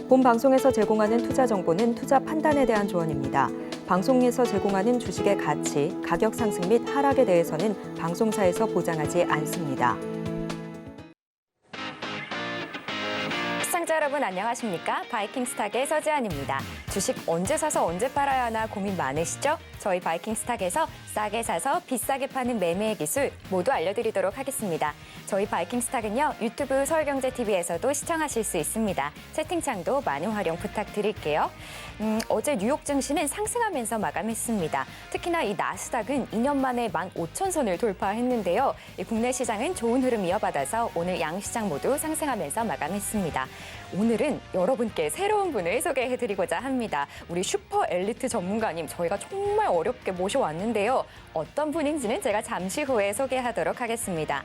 본 방송에서 제공하는 투자 정보는 투자 판단에 대한 조언입니다. 방송에서 제공하는 주식의 가치, 가격 상승 및 하락에 대해서는 방송사에서 보장하지 않습니다. 시청자 여러분 안녕하십니까? 바이킹스탁의 서지안입니다. 주식 언제 사서 언제 팔아야 하나 고민 많으시죠? 저희 바이킹스탁에서 싸게 사서 비싸게 파는 매매의 기술 모두 알려드리도록 하겠습니다. 저희 바이킹스탁은요, 유튜브 서울경제TV에서도 시청하실 수 있습니다. 채팅창도 많은 활용 부탁드릴게요. 어제 뉴욕 증시는 상승하면서 마감했습니다. 특히나 이 나스닥은 2년 만에 15,000선을 돌파했는데요. 국내 시장은 좋은 흐름 이어받아서 오늘 양시장 모두 상승하면서 마감했습니다. 오늘은 여러분께 새로운 분을 소개해드리고자 합니다. 우리 슈퍼 엘리트 전문가님 저희가 정말 어렵게 모셔왔는데요. 어떤 분인지는 제가 잠시 후에 소개하도록 하겠습니다.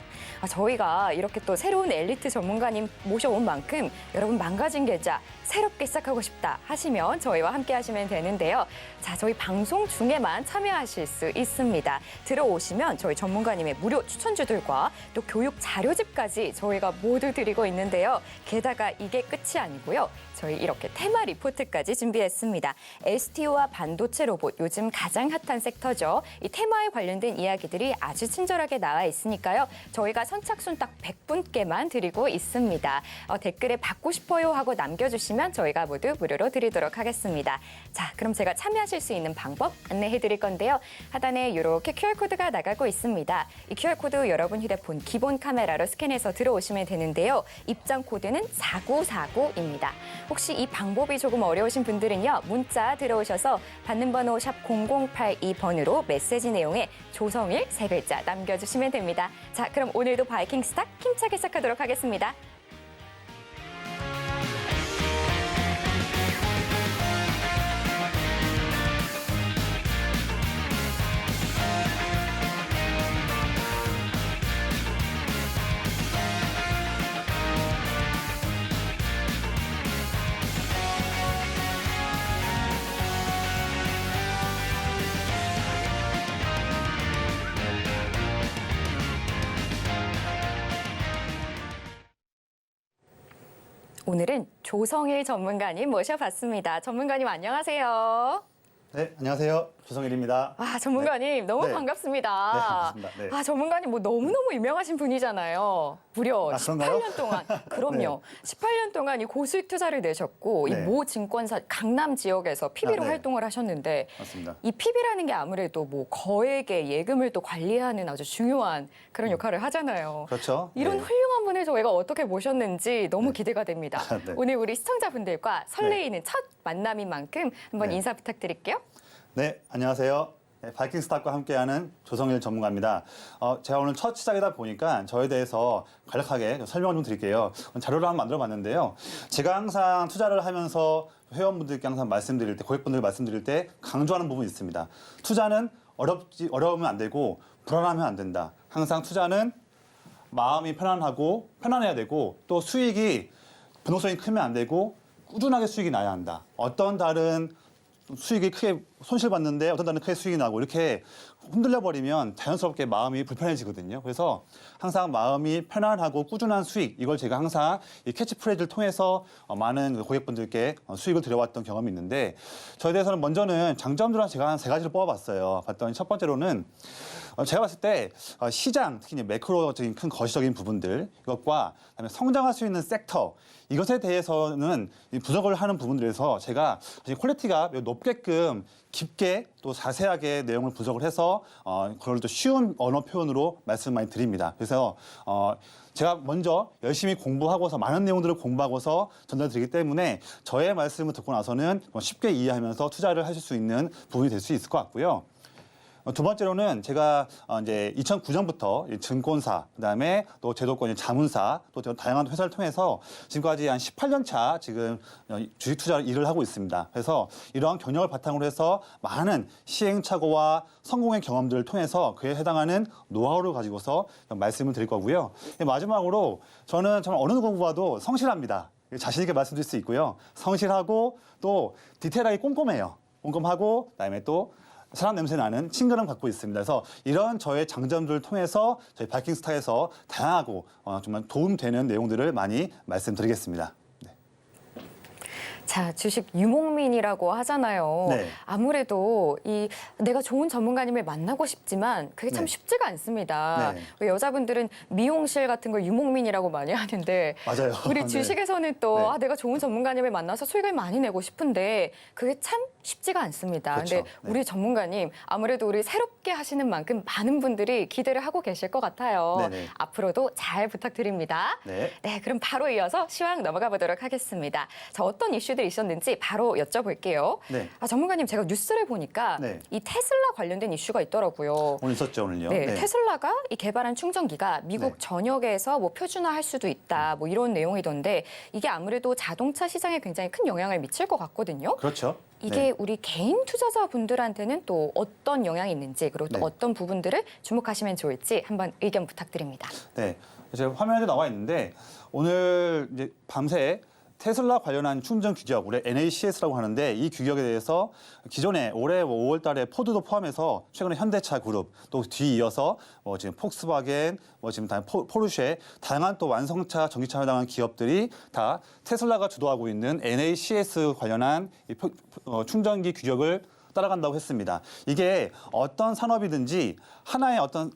저희가 이렇게 또 새로운 엘리트 전문가님 모셔온 만큼 여러분 망가진 계좌 새롭게 시작하고 싶다 하시면 저희와 함께 하시면 되는데요. 자, 저희 방송 중에만 참여하실 수 있습니다. 들어오시면 저희 전문가님의 무료 추천주들과 또 교육 자료집까지 저희가 모두 드리고 있는데요. 게다가 이게 끝이 아니고요. 저희 이렇게 테마 리포트까지 준비했습니다. STO와 반도체 로봇, 요즘 가장 핫한 섹터죠. 이 테마에 관련된 이야기들이 아주 친절하게 나와 있으니까요. 저희가 선착순 딱 100분께만 드리고 있습니다. 댓글에 받고 싶어요 하고 남겨주시면 저희가 모두 무료로 드리도록 하겠습니다. 자, 그럼 제가 참여하실 수 있는 방법 안내해 드릴 건데요. 하단에 이렇게 QR코드가 나가고 있습니다. 이 QR코드 여러분 휴대폰 기본 카메라로 스캔해서 들어오시면 되는데요. 입장 코드는 4949입니다. 혹시 이 방법이 조금 어려우신 분들은요. 문자 들어오셔서 받는 번호 샵 0082번으로 메시지 내용에 조성일 3글자 남겨주시면 됩니다. 자, 그럼 오늘도 바이킹스탁 힘차게 시작하도록 하겠습니다. 오늘은 조성일 전문가님 모셔봤습니다. 전문가님 안녕하세요. 네, 안녕하세요. 조성일입니다. 전문가님 너무 네. 반갑습니다. 네, 반갑습니다. 네. 전문가님 너무너무 유명하신 분이잖아요. 무려 그런가요? 18년 동안, 그럼요. 네. 18년 동안 이 고수익 투자를 내셨고 이 네. 모 증권사 강남 지역에서 PB로 네. 활동을 하셨는데 맞습니다. 이 PB라는 게 아무래도 거액의 예금을 또 관리하는 아주 중요한 그런 역할을 하잖아요. 그렇죠. 이런 네. 훌륭한 분을 저희가 어떻게 모셨는지 너무 네. 기대가 됩니다. 네. 오늘 우리 시청자분들과 설레이는 첫 만남인 만큼 한번 네. 인사 부탁드릴게요. 네, 안녕하세요. 네, 바이킹스탁과 함께하는 조성일 전문가입니다. 제가 오늘 첫 시작이다 보니까 저에 대해서 간략하게 설명을 좀 드릴게요. 자료를 한번 만들어봤는데요. 제가 항상 투자를 하면서 회원분들께 항상 말씀드릴 때, 고객분들 말씀드릴 때 강조하는 부분이 있습니다. 투자는 어려우면 안 되고 불안하면 안 된다. 항상 투자는 마음이 편안하고 편안해야 되고 또 수익이 변동성이 크면 안 되고 꾸준하게 수익이 나야 한다. 어떤 달은 수익이 크게 손실봤는데 어떤 달은 크게 수익이 나고 이렇게 흔들려 버리면 자연스럽게 마음이 불편해지거든요. 그래서 항상 마음이 편안하고 꾸준한 수익, 이걸 제가 항상 이 캐치프레이즈를 통해서 많은 고객분들께 수익을 드려왔던 경험이 있는데, 저에 대해서는 먼저는 장점들은 제가 한 3가지를 뽑아봤어요. 봤더니 첫 번째로는 제가 봤을 때 시장, 특히 이제 매크로적인 큰 거시적인 부분들, 이것과 그다음에 성장할 수 있는 섹터, 이것에 대해서는 분석을 하는 부분들에서 제가 사실 퀄리티가 매우 높게끔 깊게 또 자세하게 내용을 분석을 해서 그걸 또 쉬운 언어 표현으로 말씀 많이 드립니다. 그래서 제가 먼저 열심히 공부하고서 많은 내용들을 공부하고서 전달드리기 때문에 저의 말씀을 듣고 나서는 쉽게 이해하면서 투자를 하실 수 있는 부분이 될 수 있을 것 같고요. 두 번째로는 제가 이제 2009년부터 증권사, 그다음에 또 제도권 자문사, 또 다양한 회사를 통해서 지금까지 한 18년 차 지금 주식 투자 일을 하고 있습니다. 그래서 이러한 경력을 바탕으로 해서 많은 시행착오와 성공의 경험들을 통해서 그에 해당하는 노하우를 가지고서 말씀을 드릴 거고요. 마지막으로 저는 정말 어느 누구보다도 성실합니다. 자신 있게 말씀드릴 수 있고요. 성실하고 또 디테일하게 꼼꼼해요. 꼼꼼하고 그다음에 또 사람 냄새 나는 친근함 갖고 있습니다. 그래서 이런 저의 장점들을 통해서 저희 바이킹스탁에서 다양하고 정말 도움되는 내용들을 많이 말씀드리겠습니다. 네. 자, 주식 유목민이라고 하잖아요. 네. 아무래도 내가 좋은 전문가님을 만나고 싶지만 그게 참 네. 쉽지가 않습니다. 네. 왜 여자분들은 미용실 같은 걸 유목민이라고 많이 하는데 맞아요. 우리 네. 주식에서는 또 네. 내가 좋은 전문가님을 만나서 수익을 많이 내고 싶은데 그게 참 쉽지가 않습니다. 그렇죠. 근데 네. 우리 전문가님 아무래도 우리 새롭게 하시는 만큼 많은 분들이 기대를 하고 계실 것 같아요. 네네. 앞으로도 잘 부탁드립니다. 네. 네, 그럼 바로 이어서 시황 넘어가 보도록 하겠습니다. 자, 어떤 이슈들이 있었는지 바로 여쭤볼게요. 네. 전문가님, 제가 뉴스를 보니까 네. 이 테슬라 관련된 이슈가 있더라고요. 오늘 있었죠, 오늘요. 네, 테슬라가 이 개발한 충전기가 미국 네. 전역에서 뭐 표준화할 수도 있다, 뭐 이런 내용이던데 이게 아무래도 자동차 시장에 굉장히 큰 영향을 미칠 것 같거든요. 그렇죠. 이게 네. 우리 개인 투자자분들한테는 또 어떤 영향이 있는지 그리고 또 네. 어떤 부분들을 주목하시면 좋을지 한번 의견 부탁드립니다. 네. 제가 화면에 나와 있는데 오늘 이제 밤새 테슬라 관련한 충전 규격, 우리 NACS라고 하는데 이 규격에 대해서 기존에 올해 5월 달에 포드도 포함해서 최근에 현대차 그룹 또 뒤이어서 지금 폭스바겐, 지금 포르쉐 다양한 또 완성차, 전기차에 해당하는 기업들이 다 테슬라가 주도하고 있는 NACS 관련한 충전기 규격을 따라간다고 했습니다. 이게 어떤 산업이든지 하나의 어떤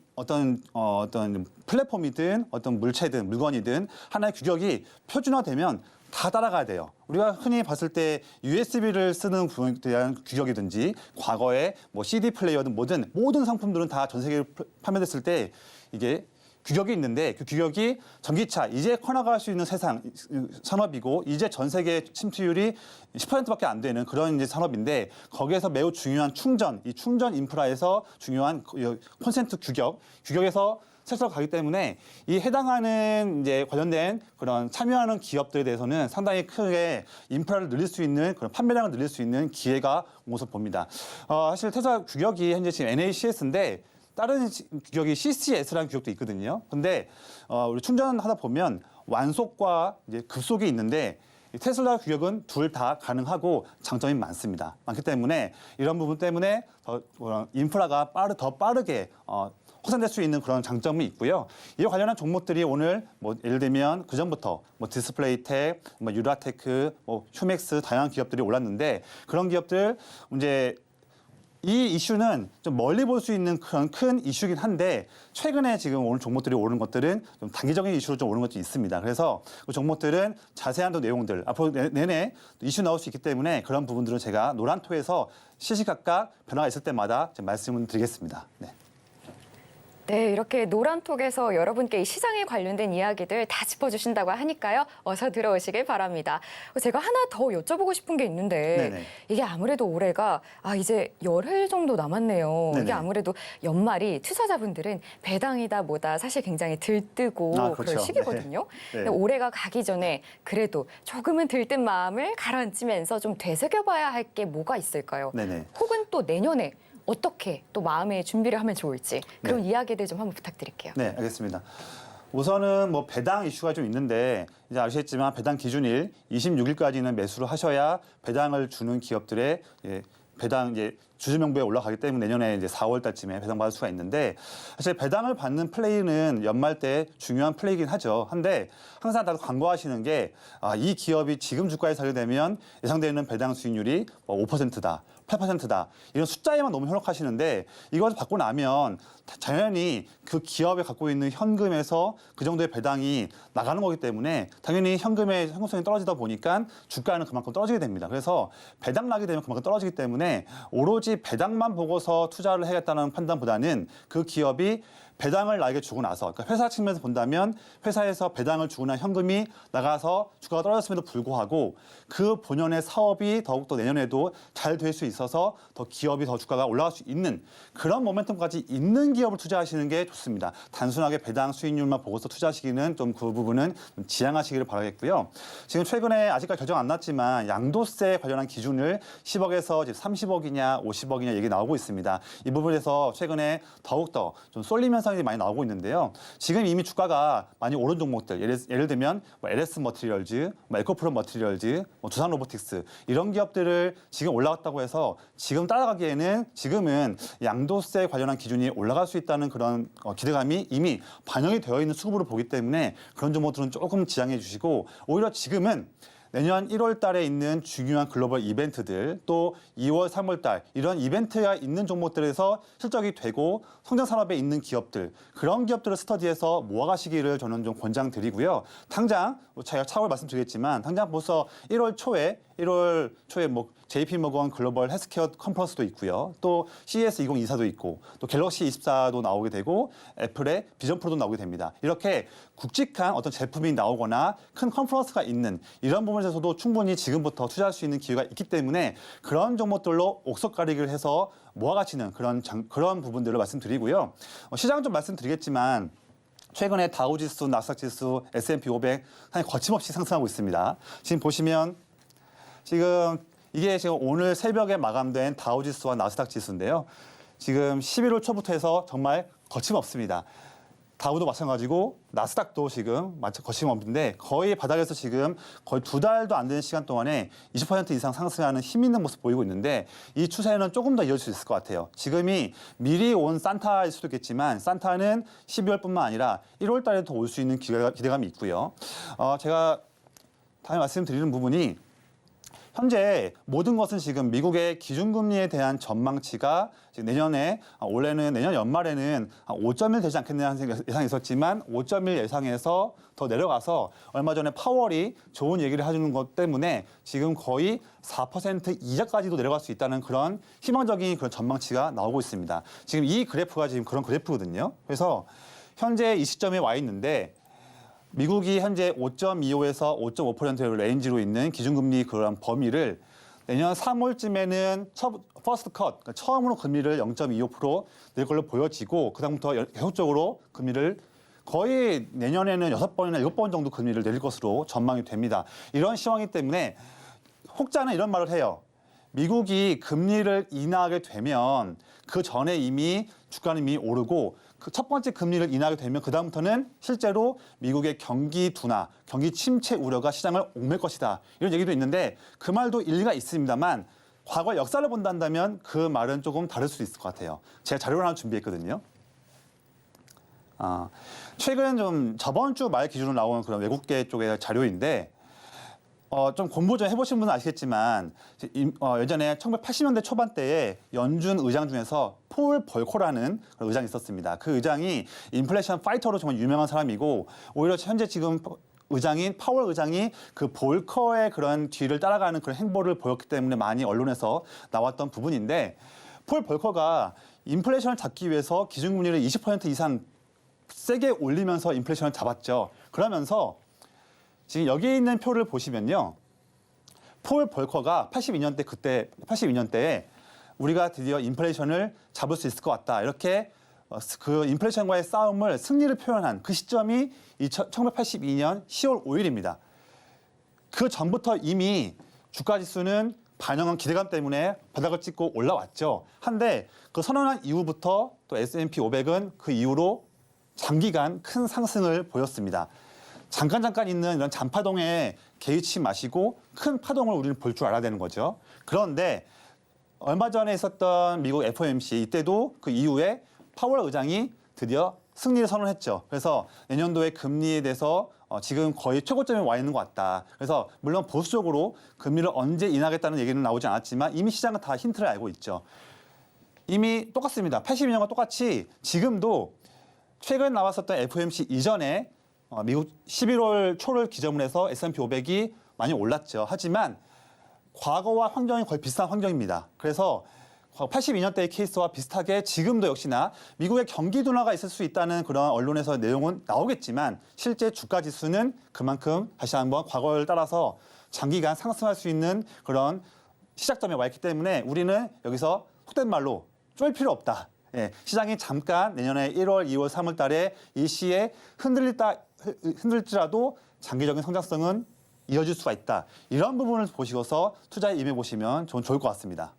플랫폼이든 어떤 물체든 물건이든 하나의 규격이 표준화되면 다 따라가야 돼요. 우리가 흔히 봤을 때 USB를 쓰는 부분에 대한 규격이든지 과거에 뭐 CD 플레이어든 모든 상품들은 다 전 세계에 판매됐을 때 이게 규격이 있는데 그 규격이 전기차 이제 커나갈 수 있는 세상 산업이고 이제 전 세계 침투율이 10%밖에 안 되는 그런 이제 산업인데 거기에서 매우 중요한 이 충전 인프라에서 중요한 콘센트 규격에서 세수가 가기 때문에 이 해당하는 이제 관련된 그런 참여하는 기업들에 대해서는 상당히 크게 인프라를 늘릴 수 있는 그런 판매량을 늘릴 수 있는 기회가 온 것으로 봅니다. 사실 테슬라 규격이 현재 지금 NACS인데 다른 규격이 CCS라는 규격도 있거든요. 근데 우리 충전하다 보면 완속과 이제 급속이 있는데 이 테슬라 규격은 둘 다 가능하고 장점이 많기 때문에 이런 부분 때문에 더 인프라가 더 빠르게 확산될 수 있는 그런 장점이 있고요. 이와 관련한 종목들이 오늘 예를 들면 그 전부터 디스플레이텍, 유라테크, 휴맥스 다양한 기업들이 올랐는데 그런 기업들 이제 이 이슈는 좀 멀리 볼 수 있는 그런 큰 이슈긴 한데 최근에 지금 오늘 종목들이 오른 것들은 좀 단기적인 이슈로 좀 오른 것도 있습니다. 그래서 그 종목들은 자세한 또 내용들 앞으로 내내 이슈 나올 수 있기 때문에 그런 부분들은 제가 노란토에서 시시각각 변화가 있을 때마다 말씀을 드리겠습니다. 네. 네, 이렇게 노란톡에서 여러분께 이 시장에 관련된 이야기들 다 짚어주신다고 하니까요. 어서 들어오시길 바랍니다. 제가 하나 더 여쭤보고 싶은 게 있는데 네네. 이게 아무래도 올해가 이제 열흘 정도 남았네요. 네네. 이게 아무래도 연말이 투자자분들은 배당이다 뭐다 사실 굉장히 들뜨고 그렇죠. 그럴 시기거든요. 네. 근데 올해가 가기 전에 그래도 조금은 들뜬 마음을 가라앉히면서 좀 되새겨봐야 할 게 뭐가 있을까요? 네네. 혹은 또 내년에 어떻게 또 마음의 준비를 하면 좋을지 그런 이야기들 좀 한번 부탁드릴게요. 네, 알겠습니다. 우선은 배당 이슈가 좀 있는데 이제 아시겠지만 배당 기준일 26일까지는 매수를 하셔야 배당을 주는 기업들의 배당 이제 주주명부에 올라가기 때문에 내년에 이제 4월 달쯤에 배당받을 수가 있는데 사실 배당을 받는 플레이는 연말 때 중요한 플레이긴 하죠. 한데 항상 다들 광고하시는 게 이 기업이 지금 주가에 사게 되면 예상되는 배당 수익률이 5%다. 8%다. 이런 숫자에만 너무 현혹하시는데 이걸 받고 나면 당연히 그 기업에 갖고 있는 현금에서 그 정도의 배당이 나가는 거기 때문에 당연히 현금의 형성성이 떨어지다 보니까 주가는 그만큼 떨어지게 됩니다. 그래서 배당 나게 되면 그만큼 떨어지기 때문에 오로지 배당만 보고서 투자를 해야겠다는 판단보다는 그 기업이 배당을 나에게 주고 나서 그러니까 회사 측면에서 본다면 회사에서 배당을 주고 난 현금이 나가서 주가가 떨어졌음에도 불구하고 그 본연의 사업이 더욱더 내년에도 잘 될 수 있어서 더 기업이 더 주가가 올라갈 수 있는 그런 모멘텀까지 있는 기업을 투자하시는 게 좋습니다. 단순하게 배당 수익률만 보고서 투자하시기는 좀 그 부분은 좀 지양하시기를 바라겠고요. 지금 최근에 아직까지 결정 안 났지만 양도세 관련한 기준을 10억에서 30억이냐 50억이냐 얘기 나오고 있습니다. 이 부분에서 최근에 더욱더 좀 쏠림 현상이 많이 나오고 있는데요. 지금 이미 주가가 많이 오른 종목들 예를 들면 LS 머티리얼즈, 에코프로 머티리얼즈, 두산 로보틱스 이런 기업들을 지금 올라갔다고 해서 지금 따라가기에는 지금은 양도세 관련한 기준이 올라갈 수 있다는 그런 기대감이 이미 반영이 되어 있는 수급으로 보기 때문에 그런 종목들은 조금 지양해 주시고 오히려 지금은 내년 1월 달에 있는 중요한 글로벌 이벤트들 또 2월, 3월 달 이런 이벤트가 있는 종목들에서 실적이 되고 성장 산업에 있는 기업들 그런 기업들을 스터디해서 모아가시기를 저는 좀 권장드리고요. 당장 제가 차후에 말씀드리겠지만 당장 벌써 1월 초에 뭐 JP 모건 글로벌 헬스케어 컨퍼런스도 있고요. 또 CES 2024도 있고 또 갤럭시 24도 나오게 되고 애플의 비전 프로도 나오게 됩니다. 이렇게 굵직한 어떤 제품이 나오거나 큰 컨퍼런스가 있는 이런 부분에서도 충분히 지금부터 투자할 수 있는 기회가 있기 때문에 그런 종목들로 옥석가리기를 해서 모아가치는 그런 부분들을 말씀드리고요. 시장은 좀 말씀드리겠지만 최근에 다우지수, 나스닥지수, S&P 500 상당히 거침없이 상승하고 있습니다. 지금 보시면 이게 지금 오늘 새벽에 마감된 다우지수와 나스닥 지수인데요. 지금 11월 초부터 해서 정말 거침없습니다. 다우도 마찬가지고 나스닥도 지금 거침없는데 거의 바닥에서 지금 거의 2달도 안 되는 시간 동안에 20% 이상 상승하는 힘 있는 모습 보이고 있는데 이 추세는 조금 더 이어질 수 있을 것 같아요. 지금이 미리 온 산타일 수도 있겠지만 산타는 12월뿐만 아니라 1월 달에도 올 수 있는 기대감이 있고요. 제가 다음에 말씀드리는 부분이 현재 모든 것은 지금 미국의 기준금리에 대한 전망치가 지금 올해는 내년 연말에는 5.1 되지 않겠냐 하는 예상이 있었지만 5.1 예상에서 더 내려가서 얼마 전에 파월이 좋은 얘기를 해주는 것 때문에 지금 거의 4% 이하까지도 내려갈 수 있다는 그런 희망적인 그런 전망치가 나오고 있습니다. 지금 이 그래프가 지금 그런 그래프거든요. 그래서 현재 이 시점에 와 있는데 미국이 현재 5.25에서 5.5%의 레인지로 있는 기준금리 그런 범위를 내년 3월쯤에는 퍼스트 컷, 그러니까 처음으로 금리를 0.25% 낼 걸로 보여지고 그다음부터 계속적으로 금리를 거의 내년에는 6번이나 7번 정도 금리를 내릴 것으로 전망이 됩니다. 이런 시황이기 때문에 혹자는 이런 말을 해요. 미국이 금리를 인하하게 되면 그 전에 이미 주가는 이미 오르고 그 첫 번째 금리를 인하하게 되면 그다음부터는 실제로 미국의 경기 둔화, 경기 침체 우려가 시장을 옥맬 것이다. 이런 얘기도 있는데 그 말도 일리가 있습니다만 과거 역사를 본다면 그 말은 조금 다를 수 있을 것 같아요. 제가 자료를 하나 준비했거든요. 최근 좀 저번 주 말 기준으로 나온 그런 외국계 쪽의 자료인데 좀 공부 좀 해보신 분은 아시겠지만 예전에 1980년대 초반대에 연준 의장 중에서 폴 벌커라는 의장이 있었습니다. 그 의장이 인플레이션 파이터로 정말 유명한 사람이고 오히려 현재 지금 의장인 파월 의장이 그 볼커의 그런 뒤를 따라가는 그런 행보를 보였기 때문에 많이 언론에서 나왔던 부분인데 폴 벌커가 인플레이션을 잡기 위해서 기준금리를 20% 이상 세게 올리면서 인플레이션을 잡았죠. 그러면서 지금 여기 있는 표를 보시면요. 폴 벌커가 82년대에 우리가 드디어 인플레이션을 잡을 수 있을 것 같다. 이렇게 그 인플레이션과의 싸움을 승리를 표현한 그 시점이 1982년 10월 5일입니다. 그 전부터 이미 주가 지수는 반영한 기대감 때문에 바닥을 찍고 올라왔죠. 한데 그 선언한 이후부터 또 S&P 500은 그 이후로 장기간 큰 상승을 보였습니다. 잠깐 있는 이런 잔파동에 개의치 마시고 큰 파동을 우리는 볼 줄 알아야 되는 거죠. 그런데 얼마 전에 있었던 미국 FOMC 이때도 그 이후에 파월 의장이 드디어 승리를 선언했죠. 그래서 내년도에 금리에 대해서 지금 거의 최고점에 와 있는 것 같다. 그래서 물론 보수적으로 금리를 언제 인하하겠다는 얘기는 나오지 않았지만 이미 시장은 다 힌트를 알고 있죠. 이미 똑같습니다. 82년과 똑같이 지금도 최근 나왔었던 FOMC 이전에 미국 11월 초를 기점으로 해서 S&P 500이 많이 올랐죠. 하지만 과거와 환경이 거의 비슷한 환경입니다. 그래서 82년대의 케이스와 비슷하게 지금도 역시나 미국의 경기 둔화가 있을 수 있다는 그런 언론에서 내용은 나오겠지만 실제 주가 지수는 그만큼 다시 한번 과거를 따라서 장기간 상승할 수 있는 그런 시작점에 와 있기 때문에 우리는 여기서 속된 말로 쫄 필요 없다. 시장이 잠깐 내년에 1월, 2월, 3월 달에 일시에 흔들지라도 장기적인 성장성은 이어질 수가 있다. 이런 부분을 보시고서 투자에 임해보시면 좋을 것 같습니다.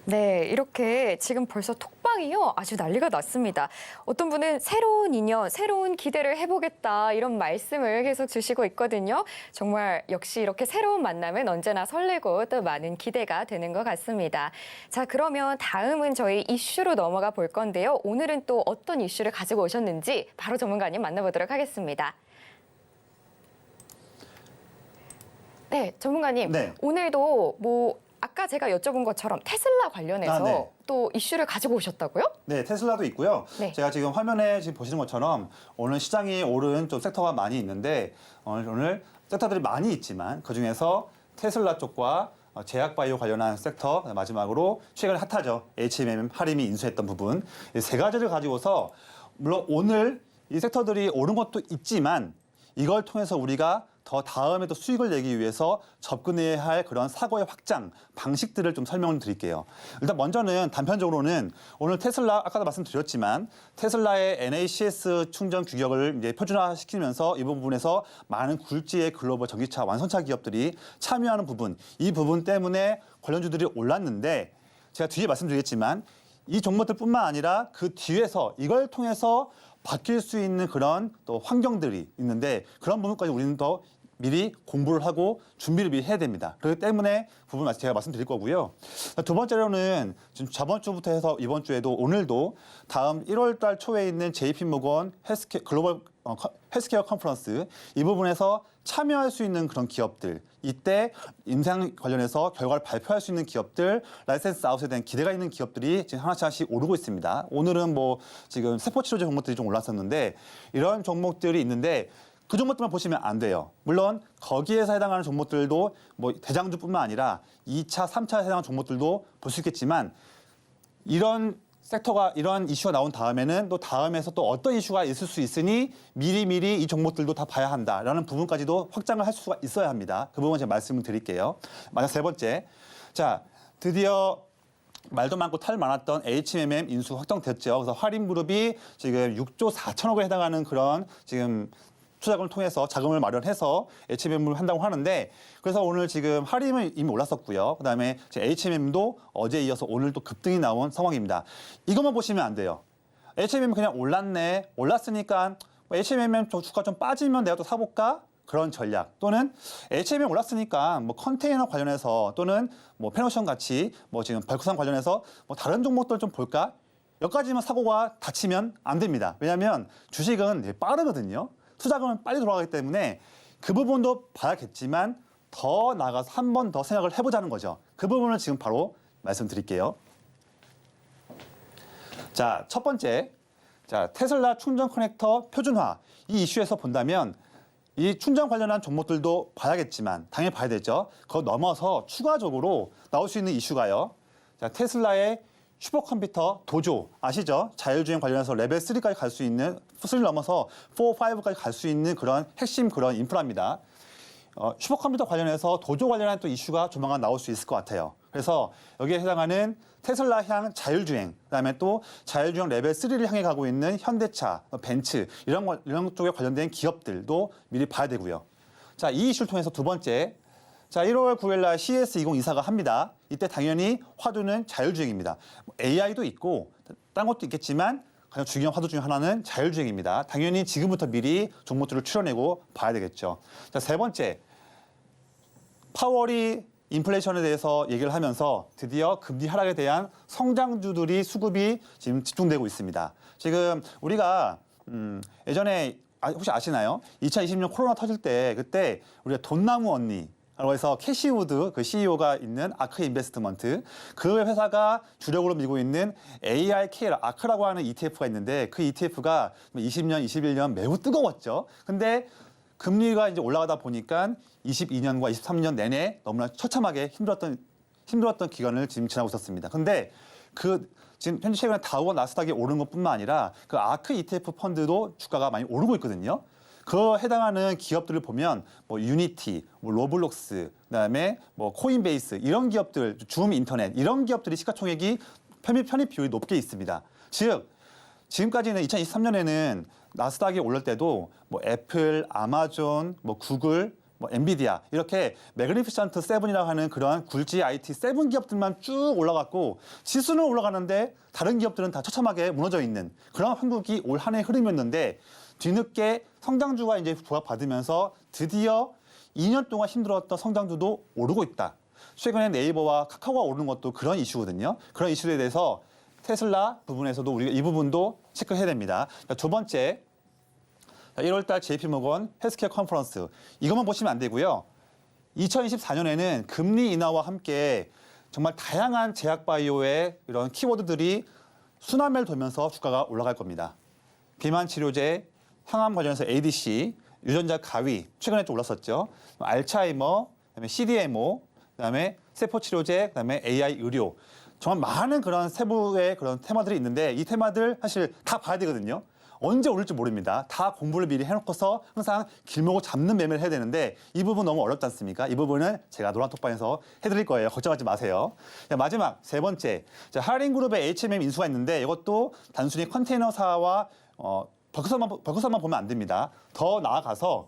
네, 이렇게 지금 벌써 톡방이요. 아주 난리가 났습니다. 어떤 분은 새로운 인연, 새로운 기대를 해보겠다 이런 말씀을 계속 주시고 있거든요. 정말 역시 이렇게 새로운 만남은 언제나 설레고 또 많은 기대가 되는 것 같습니다. 자, 그러면 다음은 저희 이슈로 넘어가 볼 건데요. 오늘은 또 어떤 이슈를 가지고 오셨는지 바로 전문가님 만나보도록 하겠습니다. 네, 전문가님. 네. 오늘도 아까 제가 여쭤본 것처럼 테슬라 관련해서 네. 또 이슈를 가지고 오셨다고요? 네, 테슬라도 있고요. 네. 제가 지금 화면에 지금 보시는 것처럼 오늘 시장이 오른 좀 섹터가 많이 있는데 오늘 섹터들이 많이 있지만 그중에서 테슬라 쪽과 제약바이오 관련한 섹터, 마지막으로 최근에 핫하죠. H&M 할인이 인수했던 부분. 이 세 가지를 가지고서 물론 오늘 이 섹터들이 오른 것도 있지만 이걸 통해서 우리가 더 다음에 또 수익을 내기 위해서 접근해야 할 그런 사고의 확장 방식들을 좀 설명을 드릴게요. 일단 먼저는 단편적으로는 오늘 테슬라 아까도 말씀드렸지만 테슬라의 NACS 충전 규격을 이제 표준화시키면서 이 부분에서 많은 굴지의 글로벌 전기차 완성차 기업들이 참여하는 부분, 이 부분 때문에 관련주들이 올랐는데 제가 뒤에 말씀드리겠지만 이 종목들뿐만 아니라 그 뒤에서 이걸 통해서 바뀔 수 있는 그런 또 환경들이 있는데 그런 부분까지 우리는 더 미리 공부를 하고 준비를 미리 해야 됩니다. 그렇기 때문에 그 부분 제가 말씀드릴 거고요. 두 번째로는 지금 저번 주부터 해서 이번 주에도 오늘도 다음 1월 달 초에 있는 JP모건 글로벌 헬스케어 컨퍼런스 이 부분에서 참여할 수 있는 그런 기업들 이때 임상 관련해서 결과를 발표할 수 있는 기업들 라이센스 아웃에 대한 기대가 있는 기업들이 지금 하나씩 오르고 있습니다. 오늘은 지금 세포치료제 종목들이 좀 올랐었는데 이런 종목들이 있는데 그 종목들만 보시면 안 돼요. 물론 거기에서 해당하는 종목들도 대장주뿐만 아니라 2차, 3차에 해당하는 종목들도 볼 수 있겠지만 이런 섹터가 이런 이슈가 나온 다음에는 또 다음에서 또 어떤 이슈가 있을 수 있으니 미리미리 이 종목들도 다 봐야 한다라는 부분까지도 확장을 할 수가 있어야 합니다. 그 부분 제가 말씀을 드릴게요. 마지막 세 번째. 자, 드디어 말도 많고 탈 많았던 H&M 인수 확정됐죠. 그래서 화림그룹이 지금 6조 4천억에 해당하는 그런 지금 투자금을 통해서 자금을 마련해서 H&M을 한다고 하는데 그래서 오늘 지금 할인은 이미 올랐었고요. 그다음에 H&M도 어제 이어서 오늘 또 급등이 나온 상황입니다. 이것만 보시면 안 돼요. H&M 그냥 올랐으니까 H&M 주가 좀 빠지면 내가 또 사볼까? 그런 전략 또는 H&M 올랐으니까 컨테이너 관련해서 또는 페노션 같이 지금 벌크산 관련해서 다른 종목들 좀 볼까? 여기까지만 사고가 닫히면 안 됩니다. 왜냐하면 주식은 빠르거든요. 투자금은 빨리 돌아가기 때문에 그 부분도 봐야겠지만 더 나가서 한 번 더 생각을 해보자는 거죠. 그 부분을 지금 바로 말씀드릴게요. 자, 첫 번째. 자, 테슬라 충전 커넥터 표준화. 이 이슈에서 본다면 이 충전 관련한 종목들도 봐야겠지만 당연히 봐야 되죠. 그거 넘어서 추가적으로 나올 수 있는 이슈가요. 자, 테슬라의 슈퍼컴퓨터 도조 아시죠? 자율주행 관련해서 레벨 3까지 갈 수 있는 3를 넘어서 4, 5까지 갈 수 있는 그런 핵심 그런 인프라입니다. 슈퍼컴퓨터 관련해서 도조 관련한 또 이슈가 조만간 나올 수 있을 것 같아요. 그래서 여기에 해당하는 테슬라향 자율주행, 그다음에 또 자율주행 레벨 3를 향해 가고 있는 현대차, 벤츠 이런 쪽에 관련된 기업들도 미리 봐야 되고요. 자, 이 이슈를 통해서 두 번째. 자, 1월 9일 날 CES 2024가 합니다. 이때 당연히 화두는 자율주행입니다. AI도 있고 딴 것도 있겠지만 가장 중요한 화두 중에 하나는 자율주행입니다. 당연히 지금부터 미리 종목들을 추려내고 봐야 되겠죠. 자, 세 번째. 파월이 인플레이션에 대해서 얘기를 하면서 드디어 금리 하락에 대한 성장주들이 수급이 지금 집중되고 있습니다. 지금 우리가 예전에 혹시 아시나요? 2020년 코로나 터질 때 그때 우리가 돈나무 언니 라고 해서 캐시우드 그 CEO가 있는 아크 인베스트먼트 그 회사가 주력으로 밀고 있는 ARKL 아크라고 하는 ETF가 있는데 그 ETF가 20년, 21년 매우 뜨거웠죠. 근데 금리가 이제 올라가다 보니까 22년과 23년 내내 너무나 처참하게 힘들었던 기간을 지금 지나고 있었습니다. 근데 지금 현재 최근에 다우와 나스닥이 오른 것뿐만 아니라 그 아크 ETF 펀드도 주가가 많이 오르고 있거든요. 그 해당하는 기업들을 보면 유니티, 로블록스, 그다음에 코인베이스 이런 기업들, 줌 인터넷 이런 기업들이 시가총액이 편입 비율이 높게 있습니다. 즉 지금까지는 2023년에는 나스닥이 올릴 때도 애플, 아마존, 구글, 엔비디아 이렇게 매그니피션트 7이라고 하는 그런 굴지 IT 7 기업들만 쭉 올라갔고 지수는 올라가는데 다른 기업들은 다 처참하게 무너져 있는 그런 한국이 올 한 해 흐름이었는데 뒤늦게 성장주가 이제 부각받으면서 드디어 2년 동안 힘들었던 성장주도 오르고 있다. 최근에 네이버와 카카오가 오르는 것도 그런 이슈거든요. 그런 이슈에 대해서 테슬라 부분에서도 우리가 이 부분도 체크해야 됩니다. 두 번째, 1월 달 JP모건 헬스케어 컨퍼런스. 이것만 보시면 안 되고요. 2024년에는 금리 인하와 함께 정말 다양한 제약 바이오의 이런 키워드들이 순환매를 돌면서 주가가 올라갈 겁니다. 비만 치료제, 항암 관련해서 ADC, 유전자 가위 최근에 좀 올랐었죠. 알츠하이머, 그다음에 CDMO, 그다음에 세포 치료제, 그다음에 AI 의료. 정말 많은 그런 세부의 그런 테마들이 있는데 이 테마들 사실 다 봐야 되거든요. 언제 오를지 모릅니다. 다 공부를 미리 해놓고서 항상 길목을 잡는 매매를 해야 되는데 이 부분 너무 어렵지 않습니까? 이 부분은 제가 노란톡방에서 해드릴 거예요. 걱정하지 마세요. 자, 마지막 세 번째, 하링그룹의 HMM 인수가 있는데 이것도 단순히 컨테이너사와 벽화선만 보면 안 됩니다. 더 나아가서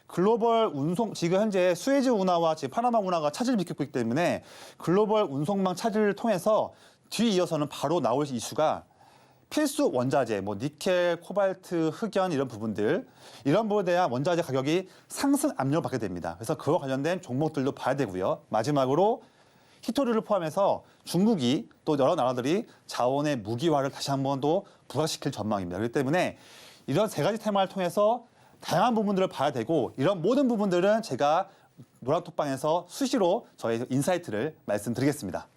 글로벌 운송, 지금 현재 수에즈 운하와 지금 파나마 운하가 차질을 빚고 있기 때문에 글로벌 운송망 차질을 통해서 뒤이어서는 바로 나올 이슈가 필수 원자재, 뭐 니켈, 코발트, 흑연 이런 부분들, 이런 부분에 대한 원자재 가격이 상승 압력을 받게 됩니다. 그래서 그와 관련된 종목들도 봐야 되고요. 마지막으로 히토류를 포함해서 중국이 또 여러 나라들이 자원의 무기화를 다시 한 번 더 부각시킬 전망입니다. 그렇기 때문에 이런 세 가지 테마를 통해서 다양한 부분들을 봐야 되고 이런 모든 부분들은 제가 노란톡방에서 수시로 저의 인사이트를 말씀드리겠습니다.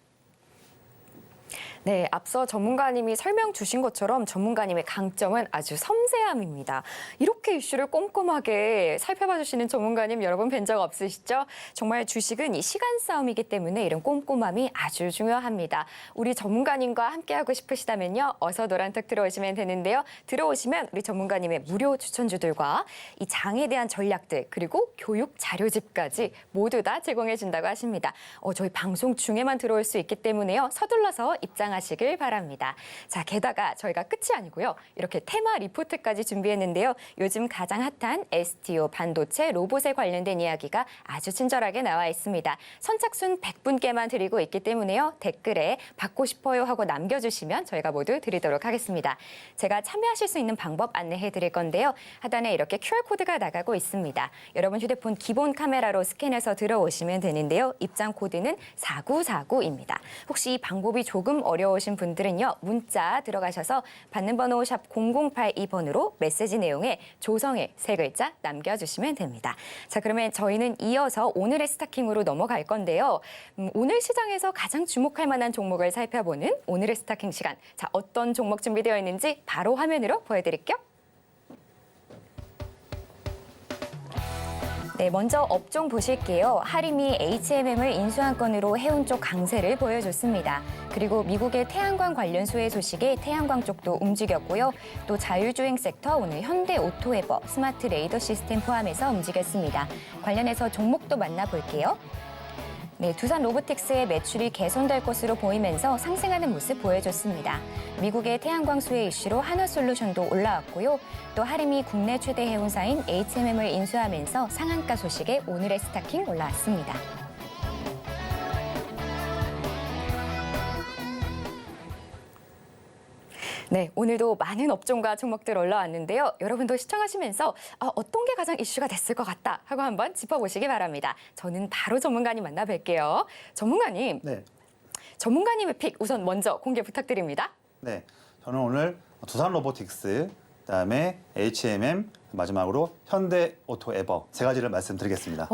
네, 앞서 전문가님이 설명 주신 것처럼 전문가님의 강점은 아주 섬세함입니다. 이렇게 이슈를 꼼꼼하게 살펴봐 주시는 전문가님 여러분 뵌 적 없으시죠? 정말 주식은 이 시간 싸움이기 때문에 이런 꼼꼼함이 아주 중요합니다. 우리 전문가님과 함께하고 싶으시다면요. 어서 노란톡 들어오시면 되는데요. 들어오시면 우리 전문가님의 무료 추천주들과 이 장에 대한 전략들 그리고 교육 자료집까지 모두 다 제공해 준다고 하십니다. 저희 방송 중에만 들어올 수 있기 때문에요. 서둘러서 입장하시길 바랍니다. 자, 게다가 저희가 끝이 아니고요. 이렇게 테마 리포트까지 준비했는데요. 요즘 가장 핫한 STO, 반도체, 로봇에 관련된 이야기가 아주 친절하게 나와 있습니다. 선착순 100분께만 드리고 있기 때문에요. 댓글에 받고 싶어요 하고 남겨주시면 저희가 모두 드리도록 하겠습니다. 제가 참여하실 수 있는 방법 안내해 드릴 건데요. 하단에 이렇게 QR코드가 나가고 있습니다. 여러분 휴대폰 기본 카메라로 스캔해서 들어오시면 되는데요. 입장 코드는 4949입니다. 혹시 이 방법이 조금 어려우신 분들은요. 문자 들어가셔서 받는 번호 샵 0082번으로 메시지 내용에 조성의 세 글자 남겨주시면 됩니다. 자, 그러면 저희는 이어서 오늘의 스타킹으로 넘어갈 건데요. 오늘 시장에서 가장 주목할 만한 종목을 살펴보는 오늘의 스타킹 시간. 자, 어떤 종목 준비되어 있는지 바로 화면으로 보여드릴게요. 네, 먼저 업종 보실게요. 하림이 HMM을 인수한 건으로 해운 쪽 강세를 보여줬습니다. 그리고 미국의 태양광 관련 수혜 소식에 태양광 쪽도 움직였고요. 또 자율주행 섹터 오늘 현대 오토에버, 스마트 레이더 시스템 포함해서 움직였습니다. 관련해서 종목도 만나볼게요. 네, 두산 로보틱스의 매출이 개선될 것으로 보이면서 상승하는 모습 보여줬습니다. 미국의 태양광 수혜 이슈로 한화솔루션도 올라왔고요. 또 하림이 국내 최대 해운사인 HMM을 인수하면서 상한가 소식에 오늘의 스타킹 올라왔습니다. 네, 오늘도 많은 업종과 종목들 올라왔는데요. 여러분도 시청하시면서 어떤 게 가장 이슈가 됐을 것 같다 하고 한번 짚어보시기 바랍니다. 저는 바로 전문가님 만나뵐게요. 전문가님, 네. 전문가님의 픽 우선 먼저 공개 부탁드립니다. 네, 저는 오늘 두산 로보틱스, 그다음에 HMM, 마지막으로 현대 오토에버 세 가지를 말씀드리겠습니다.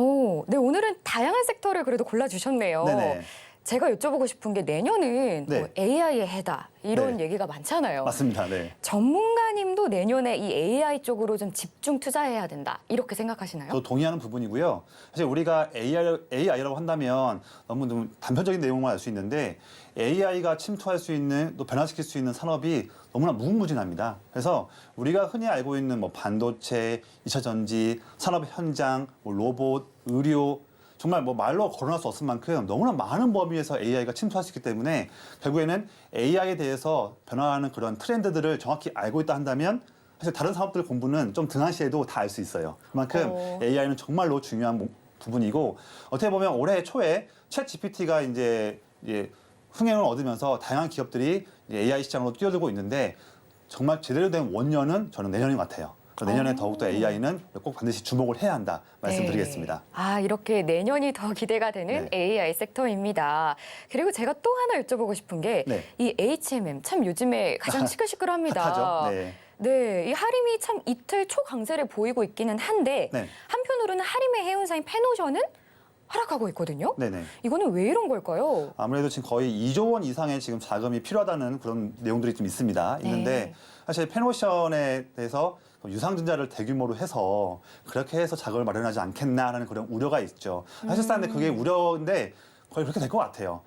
네, 오늘은 다양한 섹터를 그래도 골라주셨네요. 네네. 제가 여쭤보고 싶은 게 내년은 네. 뭐 AI의 해다 이런 네. 얘기가 많잖아요. 맞습니다. 네. 전문가님도 내년에 이 AI 쪽으로 좀 집중 투자해야 된다 이렇게 생각하시나요? 저 동의하는 부분이고요. 사실 우리가 AI라고 한다면 너무 좀 단편적인 내용만 알 수 있는데 AI가 침투할 수 있는 또 변화시킬 수 있는 산업이 너무나 무궁무진합니다. 그래서 우리가 흔히 알고 있는 뭐 반도체, 2차 전지, 산업 현장, 뭐 로봇, 의료 정말 뭐 말로 거론할 수 없을 만큼 너무나 많은 범위에서 AI가 침투할 수 있기 때문에 결국에는 AI에 대해서 변화하는 그런 트렌드들을 정확히 알고 있다 한다면 사실 다른 산업들 공부는 좀 등한시해도 다 알 수 있어요. 그만큼 AI는 정말로 중요한 부분이고 어떻게 보면 올해 초에 챗 GPT가 이제 흥행을 얻으면서 다양한 기업들이 AI 시장으로 뛰어들고 있는데 정말 제대로 된 원년은 저는 내년인 것 같아요. 내년에 더욱더 AI는 꼭 반드시 주목을 해야 한다 말씀드리겠습니다. 네. 이렇게 내년이 더 기대가 되는 네. AI 섹터입니다. 그리고 제가 또 하나 여쭤보고 싶은 게 이 네. HMM 참 요즘에 가장 시끌시끌합니다. 핫하죠. 네. 네, 이 하림이 참 이틀 초강세를 보이고 있기는 한데 네. 한편으로는 하림의 해운사인 페노션은 하락하고 있거든요. 네네. 이거는 왜 이런 걸까요? 아무래도 지금 거의 2조 원 이상의 지금 자금이 필요하다는 그런 내용들이 좀 있는데 네. 사실 페노션에 대해서 유상증자를 대규모로 해서 그렇게 해서 자금을 마련하지 않겠나라는 그런 우려가 있죠. 사실상 근데 그게 우려인데 거의 그렇게 될 것 같아요.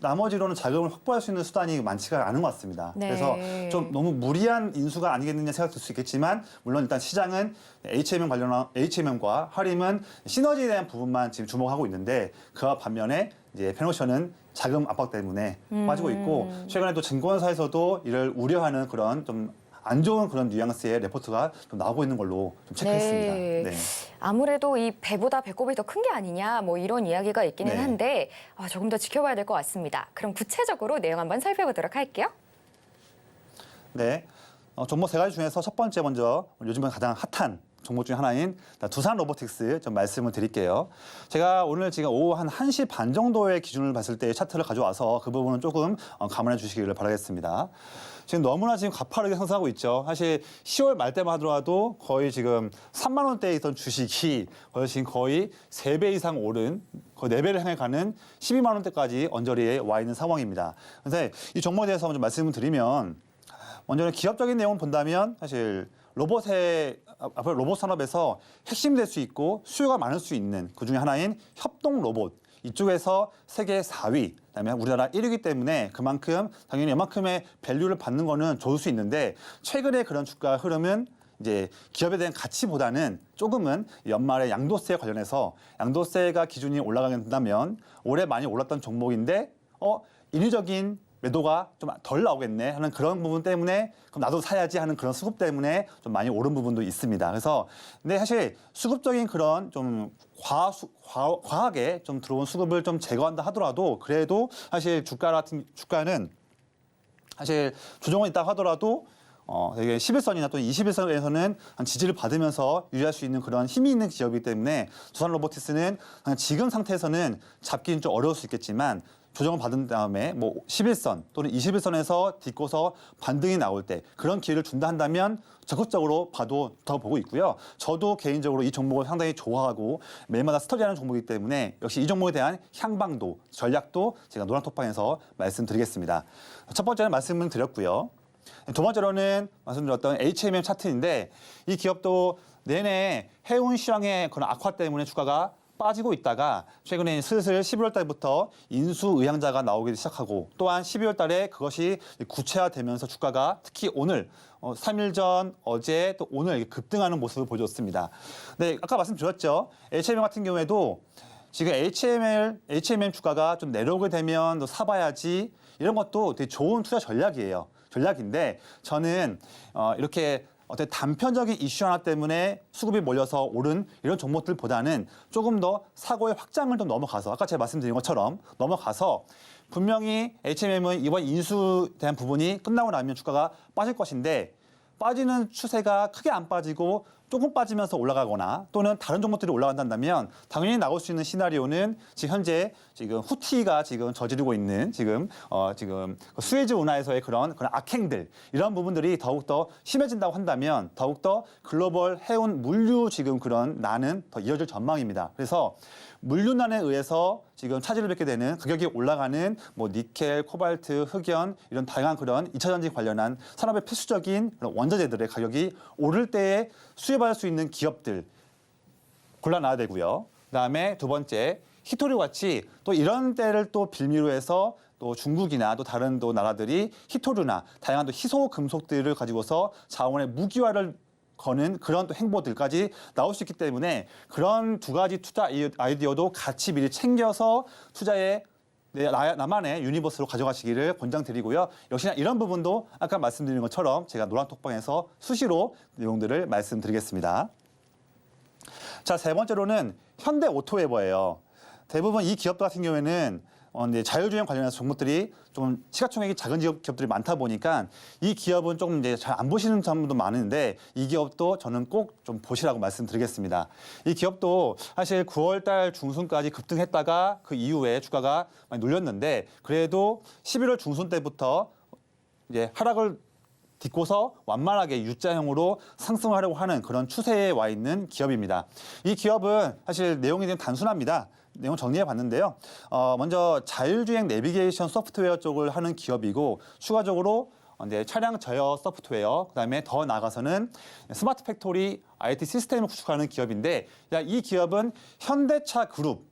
나머지로는 자금을 확보할 수 있는 수단이 많지가 않은 것 같습니다. 네. 그래서 좀 너무 무리한 인수가 아니겠느냐 생각될 수 있겠지만 물론 일단 시장은 HMM과 하림은 시너지에 대한 부분만 지금 주목하고 있는데 그와 반면에 이제 페노션은 자금 압박 때문에 빠지고 있고 최근에 또 증권사에서도 이를 우려하는 그런 좀 안 좋은 그런 뉘앙스의 레포트가 좀 나오고 있는 걸로 좀 체크했습니다. 네. 네. 아무래도 이 배보다 배꼽이 더 큰 게 아니냐 뭐 이런 이야기가 있기는 네. 한데 조금 더 지켜봐야 될 것 같습니다. 그럼 구체적으로 내용 한번 살펴보도록 할게요. 네. 종목 세 가지 중에서 첫 번째 먼저 요즘은 가장 핫한 종목 중 하나인 두산 로보틱스 좀 말씀을 드릴게요. 제가 오늘 지금 오후 한 1시 반 정도의 기준을 봤을 때 차트를 가져와서 그 부분은 조금 감안해 주시기를 바라겠습니다. 지금 너무나 지금 가파르게 상승하고 있죠. 사실 10월 말 때만 하더라도 거의 지금 3만 원대에 있던 주식이 지금 거의 3배 이상 오른 거의 4배를 향해 가는 12만 원대까지 언저리에 와 있는 상황입니다. 그래서 이 종목에 대해서 좀 말씀을 드리면 먼저는 기업적인 내용을 본다면 사실 앞으로 로봇 산업에서 핵심이 될 수 있고 수요가 많을 수 있는 그중에 하나인 협동 로봇. 이쪽에서 세계 4위, 그다음에 우리나라 1위이기 때문에 그만큼 당연히 이만큼의 밸류를 받는 거는 좋을 수 있는데 최근에 그런 주가 흐름은 이제 기업에 대한 가치보다는 조금은 연말에 양도세 관련해서 양도세가 기준이 올라가게 된다면 올해 많이 올랐던 종목인데 인위적인 매도가 좀 덜 나오겠네 하는 그런 부분 때문에 그럼 나도 사야지 하는 그런 수급 때문에 좀 많이 오른 부분도 있습니다. 그래서 근데 사실 수급적인 그런 좀 과하게 좀 들어온 수급을 좀 제거한다 하더라도 그래도 사실 주가는 사실 조정은 있다 하더라도 되게 11선이나 또 21선에서는 한 지지를 받으면서 유지할 수 있는 그런 힘이 있는 기업이기 때문에 두산 로보틱스는 지금 상태에서는 잡기는 좀 어려울 수 있겠지만 조정을 받은 다음에 뭐 11선 또는 21선에서 딛고서 반등이 나올 때 그런 기회를 준다 한다면 적극적으로 봐도 더 보고 있고요. 저도 개인적으로 이 종목을 상당히 좋아하고 매일마다 스터디하는 종목이기 때문에 역시 이 종목에 대한 향방도 전략도 제가 노란톡방에서 말씀드리겠습니다. 첫 번째는 말씀을 드렸고요. 두 번째로는 말씀드렸던 HMM 차트인데 이 기업도 내내 해운 시황의 그런 악화 때문에 주가가 빠지고 있다가 최근에 슬슬 11월 달부터 인수 의향자가 나오기 시작하고 또한 12월 달에 그것이 구체화되면서 주가가 특히 오늘 3일 전 어제 또 오늘 급등하는 모습을 보여줬습니다. 네, 아까 말씀드렸죠. HMM 같은 경우에도 지금 HMM 주가가 좀 내려오게 되면 또 사봐야지 이런 것도 되게 좋은 투자 전략인데 저는 이렇게 어떤 단편적인 이슈 하나 때문에 수급이 몰려서 오른 이런 종목들보다는 조금 더 사고의 확장을 좀 넘어가서 아까 제가 말씀드린 것처럼 넘어가서 분명히 HMM은 이번 인수에 대한 부분이 끝나고 나면 주가가 빠질 것인데 빠지는 추세가 크게 안 빠지고 조금 빠지면서 올라가거나 또는 다른 종목들이 올라간다면 당연히 나올 수 있는 시나리오는 지금 현재 후티가 지금 저지르고 있는 지금 수에즈 운하에서의 그런 악행들 이런 부분들이 더욱더 심해진다고 한다면 더욱더 글로벌 해운 물류 지금 그런 난은 더 이어질 전망입니다. 그래서 물류난에 의해서 지금 차질을 빚게 되는 가격이 올라가는 뭐 니켈, 코발트, 흑연 이런 다양한 그런 2차 전지 관련한 산업의 필수적인 그런 원자재들의 가격이 오를 때에 수혜받을 수 있는 기업들 골라놔야 되고요. 그다음에 두 번째 히토류 같이 또 이런 때를 또 빌미로 해서 또 중국이나 또 다른 또 나라들이 히토류나 다양한 또 희소 금속들을 가지고서 자원의 무기화를 거는 그런 또 행보들까지 나올 수 있기 때문에 그런 두 가지 투자 아이디어도 같이 미리 챙겨서 투자에 나만의 유니버스로 가져가시기를 권장드리고요. 역시나 이런 부분도 아까 말씀드린 것처럼 제가 노란톡방에서 수시로 내용들을 말씀드리겠습니다. 자, 세 번째로는 현대오토웨버예요. 대부분 이 기업들 같은 경우에는 자율주행 관련해서 종목들이 좀 시가총액이 작은 기업들이 많다 보니까 이 기업은 조금 이제 잘 안 보시는 분도 많은데 이 기업도 저는 꼭 좀 보시라고 말씀드리겠습니다. 이 기업도 사실 9월달 중순까지 급등했다가 그 이후에 주가가 많이 눌렸는데 그래도 11월 중순 때부터 이제 하락을 딛고서 완만하게 U자형으로 상승하려고 하는 그런 추세에 와 있는 기업입니다. 이 기업은 사실 내용이 좀 단순합니다. 내용 정리해 봤는데요. 먼저 자율주행 내비게이션 소프트웨어 쪽을 하는 기업이고 추가적으로 이제 차량 제어 소프트웨어, 그다음에 더 나아가서는 스마트 팩토리 IT 시스템을 구축하는 기업인데 이 기업은 현대차 그룹,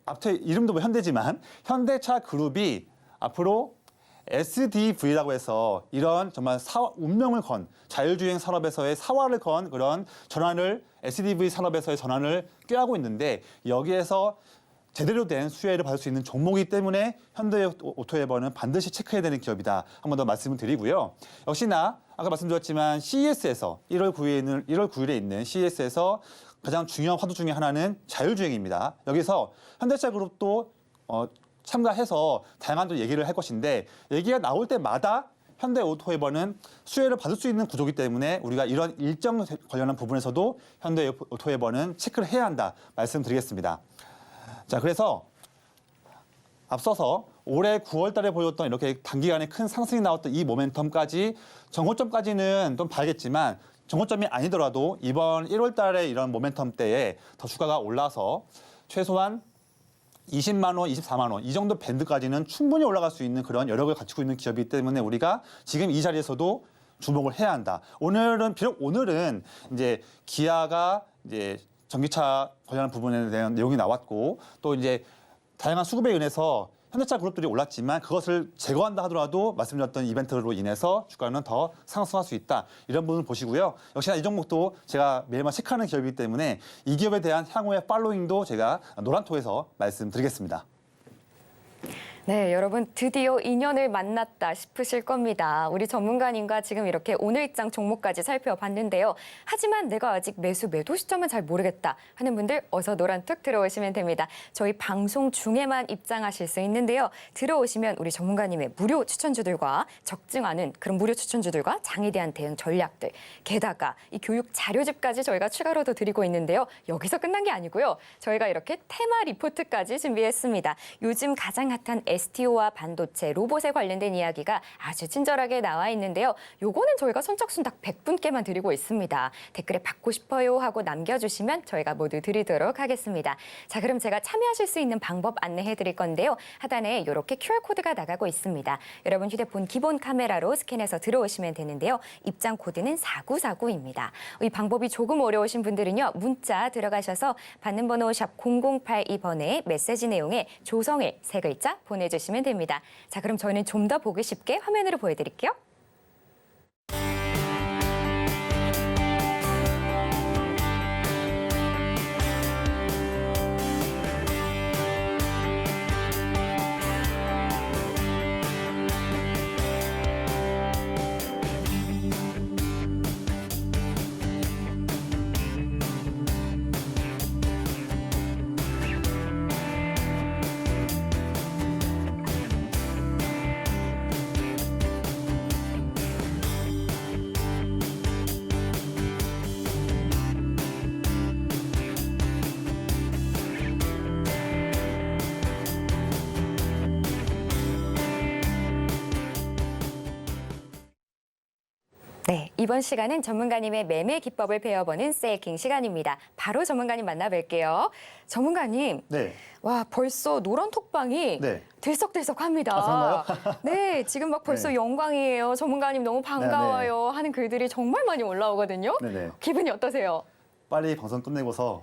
앞에 이름도 뭐 현대지만 현대차 그룹이 앞으로 SDV라고 해서 이런 정말 운명을 건 자율주행 산업에서의 사활을 건 그런 전환을 SDV 산업에서의 전환을 꾀하고 있는데 여기에서 제대로 된 수혜를 받을 수 있는 종목이기 때문에 현대오토에버는 반드시 체크해야 되는 기업이다. 한 번 더 말씀을 드리고요. 역시나 아까 말씀드렸지만 CES에서 1월 9일에 있는 CES에서 가장 중요한 화두 중에 하나는 자율주행입니다. 여기서 현대차그룹도 참가해서 다양한 또 얘기를 할 것인데 얘기가 나올 때마다 현대오토에버는 수혜를 받을 수 있는 구조이기 때문에 우리가 이런 일정 관련한 부분에서도 현대오토에버는 체크를 해야 한다 말씀드리겠습니다. 자, 그래서 앞서서 올해 9월 달에 보였던 이렇게 단기간에 큰 상승이 나왔던 이 모멘텀까지 정고점까지는 좀 봐야겠지만 정고점이 아니더라도 이번 1월 달에 이런 모멘텀 때에 더 주가가 올라서 최소한 20만 원, 24만 원 이 정도 밴드까지는 충분히 올라갈 수 있는 그런 여력을 갖추고 있는 기업이기 때문에 우리가 지금 이 자리에서도 주목을 해야 한다. 비록 오늘은 이제 기아가 이제 전기차 관련한 부분에 대한 내용이 나왔고 또 이제 다양한 수급에 의해서 현대차 그룹들이 올랐지만 그것을 제거한다 하더라도 말씀드렸던 이벤트로 인해서 주가는 더 상승할 수 있다. 이런 부분을 보시고요. 역시나 이 종목도 제가 매일마다 체크하는 기업이기 때문에 이 기업에 대한 향후의 팔로잉도 제가 노란토에서 말씀드리겠습니다. 네, 여러분 드디어 인연을 만났다 싶으실 겁니다. 우리 전문가님과 지금 이렇게 오늘 입장 종목까지 살펴봤는데요. 하지만 내가 아직 매도 시점은 잘 모르겠다 하는 분들 어서 노란톡 들어오시면 됩니다. 저희 방송 중에만 입장하실 수 있는데요. 들어오시면 우리 전문가님의 무료 추천주들과 적증하는 그런 무료 추천주들과 장에 대한 대응 전략들, 게다가 이 교육 자료집까지 저희가 추가로 더 드리고 있는데요. 여기서 끝난 게 아니고요. 저희가 이렇게 테마 리포트까지 준비했습니다. 요즘 가장 핫한 STO와 반도체, 로봇에 관련된 이야기가 아주 친절하게 나와 있는데요. 요거는 저희가 선착순 딱 100분께만 드리고 있습니다. 댓글에 받고 싶어요 하고 남겨주시면 저희가 모두 드리도록 하겠습니다. 자, 그럼 제가 참여하실 수 있는 방법 안내해 드릴 건데요. 하단에 이렇게 QR코드가 나가고 있습니다. 여러분 휴대폰 기본 카메라로 스캔해서 들어오시면 되는데요. 입장 코드는 4949입니다. 이 방법이 조금 어려우신 분들은요. 문자 들어가셔서 받는 번호 샵 0082번에 메시지 내용에 조성일 3글자 보내주시면 됩니다. 자, 그럼 저희는 좀 더 보기 쉽게 화면으로 보여드릴게요. 네, 이번 시간은 전문가님의 매매 기법을 배워보는 세일킹 시간입니다. 바로 전문가님 만나뵐게요. 전문가님, 네. 와 벌써 노란 톡방이 네. 들썩들썩합니다. 아, 네, 지금 막 벌써 네. 영광이에요. 전문가님 너무 반가워요 하는 글들이 정말 많이 올라오거든요. 네네. 기분이 어떠세요? 빨리 방송 끝내고서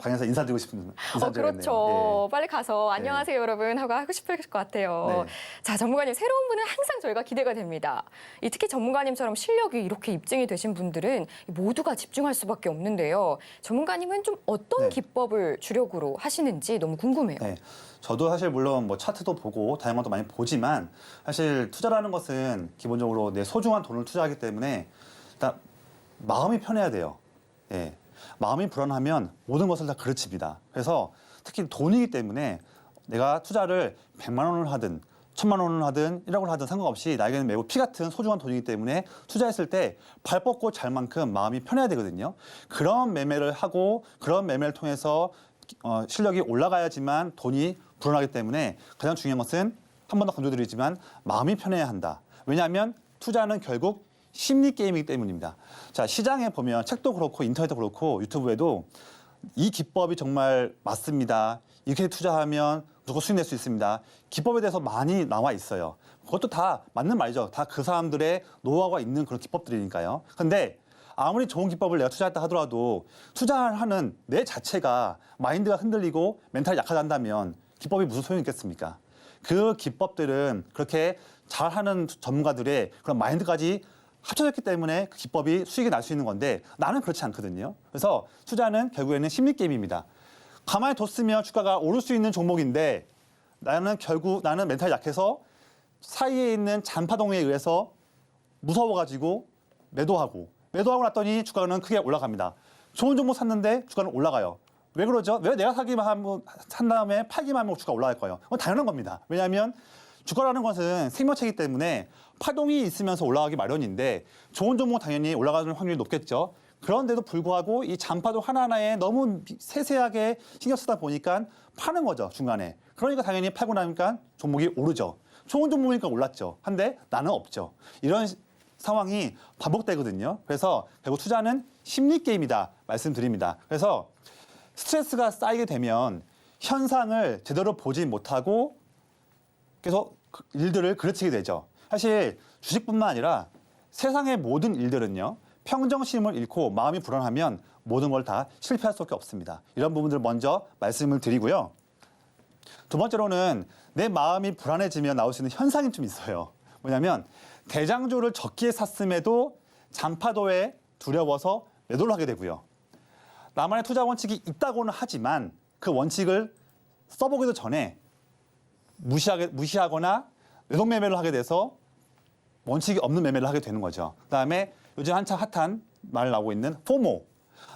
방에서 인사드리고 싶은 그렇죠. 빨리 가서 안녕하세요 여러분 하고 싶을 것 같아요. 네. 자, 전문가님 새로운 분은 항상 저희가 기대가 됩니다. 특히 전문가님처럼 실력이 이렇게 입증이 되신 분들은 모두가 집중할 수밖에 없는데요. 전문가님은 좀 어떤 네. 기법을 주력으로 하시는지 너무 궁금해요. 네. 저도 사실 물론 뭐 차트도 보고 다양한 것도 많이 보지만 사실 투자라는 것은 기본적으로 내 소중한 돈을 투자하기 때문에 일단 마음이 편해야 돼요. 예. 마음이 불안하면 모든 것을 다 그르칩니다. 그래서 특히 돈이기 때문에 내가 투자를 100만 원을 하든 1000만 원을 하든 1억을 하든 상관없이 나에게는 매우 피 같은 소중한 돈이기 때문에 투자했을 때 발 뻗고 잘 만큼 마음이 편해야 되거든요. 그런 매매를 하고 그런 매매를 통해서 실력이 올라가야지만 돈이 불어나기 때문에 가장 중요한 것은 한 번 더 강조드리지만 마음이 편해야 한다. 왜냐하면 투자는 결국 심리 게임이기 때문입니다. 자, 시장에 보면 책도 그렇고 인터넷도 그렇고 유튜브에도 이 기법이 정말 맞습니다. 이렇게 투자하면 무조건 수익 낼 수 있습니다. 기법에 대해서 많이 나와 있어요. 그것도 다 맞는 말이죠. 다 그 사람들의 노하우가 있는 그런 기법들이니까요. 근데 아무리 좋은 기법을 내가 투자했다 하더라도 투자하는 내 자체가 마인드가 흔들리고 멘탈이 약하단다면 기법이 무슨 소용이 있겠습니까? 그 기법들은 그렇게 잘하는 전문가들의 그런 마인드까지 합쳐졌기 때문에 그 기법이 수익이 날 수 있는 건데 나는 그렇지 않거든요. 그래서 투자는 결국에는 심리 게임입니다. 가만히 뒀으면 주가가 오를 수 있는 종목인데 나는 멘탈이 약해서 사이에 있는 잔파동에 의해서 무서워가지고 매도하고 났더니 주가는 크게 올라갑니다. 좋은 종목 샀는데 주가는 올라가요. 왜 그러죠? 왜 내가 산 다음에 팔기만 하면 주가가 올라갈 거예요? 그건 당연한 겁니다. 왜냐하면 주가라는 것은 생명체이기 때문에 파동이 있으면서 올라가기 마련인데 좋은 종목 당연히 올라가는 확률이 높겠죠. 그런데도 불구하고 이 잔파동 하나하나에 너무 세세하게 신경 쓰다 보니까 파는 거죠, 중간에. 그러니까 당연히 팔고 나니까 종목이 오르죠. 좋은 종목이니까 올랐죠. 한데 나는 없죠. 이런 상황이 반복되거든요. 그래서 결국 투자는 심리 게임이다 말씀드립니다. 그래서 스트레스가 쌓이게 되면 현상을 제대로 보지 못하고 계속 일들을 그르치게 되죠. 사실 주식뿐만 아니라 세상의 모든 일들은요. 평정심을 잃고 마음이 불안하면 모든 걸 다 실패할 수밖에 없습니다. 이런 부분들 먼저 말씀을 드리고요. 두 번째로는 내 마음이 불안해지면 나올 수 있는 현상이 좀 있어요. 뭐냐면 대장주를 적기에 샀음에도 잔파도에 두려워서 매도를 하게 되고요. 나만의 투자 원칙이 있다고는 하지만 그 원칙을 써보기도 전에 무시하거나 매도 매매를 하게 돼서 원칙이 없는 매매를 하게 되는 거죠. 그다음에 요즘 한참 핫한 말 나오고 있는 포모.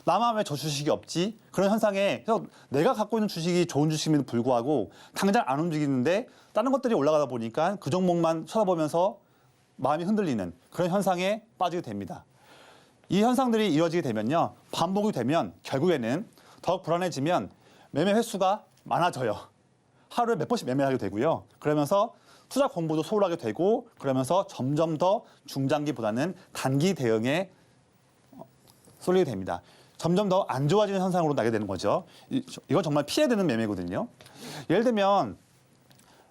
나만 왜 저 주식이 없지? 그런 현상에 그래서 내가 갖고 있는 주식이 좋은 주식임에도 불구하고 당장 안 움직이는데 다른 것들이 올라가다 보니까 그 종목만 쳐다보면서 마음이 흔들리는 그런 현상에 빠지게 됩니다. 이 현상들이 이어지게 되면요. 반복이 되면 결국에는 더욱 불안해지면 매매 횟수가 많아져요. 하루에 몇 번씩 매매하게 되고요. 그러면서 투자 공부도 소홀하게 되고 그러면서 점점 더 중장기보다는 단기 대응에 쏠리게 됩니다. 점점 더 안 좋아지는 현상으로 나게 되는 거죠. 이건 정말 피해야 되는 매매거든요. 예를 들면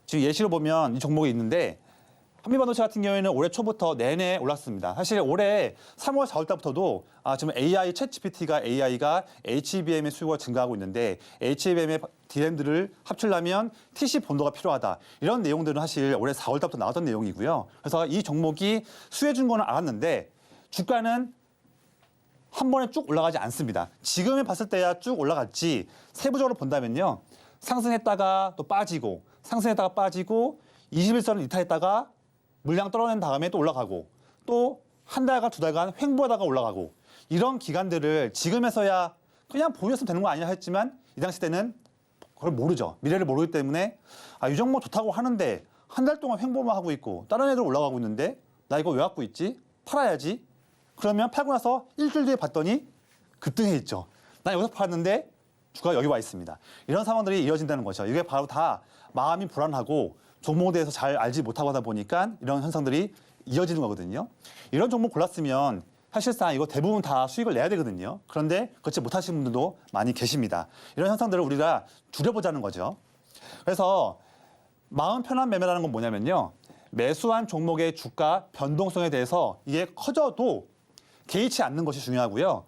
지금 예시로 보면 이 종목이 있는데 한미반도체 같은 경우에는 올해 초부터 내내 올랐습니다. 사실 올해 3월, 4월 달부터도 지금 AI, 챗GPT가 AI가 HBM의 수요가 증가하고 있는데 HBM의 DRAM들을 합치려면 TC 본도가 필요하다. 이런 내용들은 사실 올해 4월 달부터 나왔던 내용이고요. 그래서 이 종목이 수혜해 준 거는 알았는데 주가는 한 번에 쭉 올라가지 않습니다. 지금에 봤을 때야 쭉 올라갔지 세부적으로 본다면요. 상승했다가 또 빠지고 상승했다가 빠지고 21선을 이탈했다가 물량 떨어낸 다음에 또 올라가고 또 한 달간 두 달간 횡보하다가 올라가고 이런 기간들을 지금에서야 그냥 보였으면 되는 거 아니냐 했지만 이 당시 때는 그걸 모르죠. 미래를 모르기 때문에 이 종목 좋다고 하는데 한 달 동안 횡보만 하고 있고 다른 애들 올라가고 있는데 나 이거 왜 갖고 있지? 팔아야지. 그러면 팔고 나서 일주일 뒤에 봤더니 급등해 있죠. 난 여기서 팔았는데 주가가 여기 와 있습니다. 이런 상황들이 이어진다는 거죠. 이게 바로 다 마음이 불안하고 종목에 대해서 잘 알지 못하고 하다 보니까 이런 현상들이 이어지는 거거든요. 이런 종목 골랐으면 사실상 이거 대부분 다 수익을 내야 되거든요. 그런데 그렇지 못하시는 분들도 많이 계십니다. 이런 현상들을 우리가 줄여보자는 거죠. 그래서 마음 편한 매매라는 건 뭐냐면요. 매수한 종목의 주가 변동성에 대해서 이게 커져도 개의치 않는 것이 중요하고요.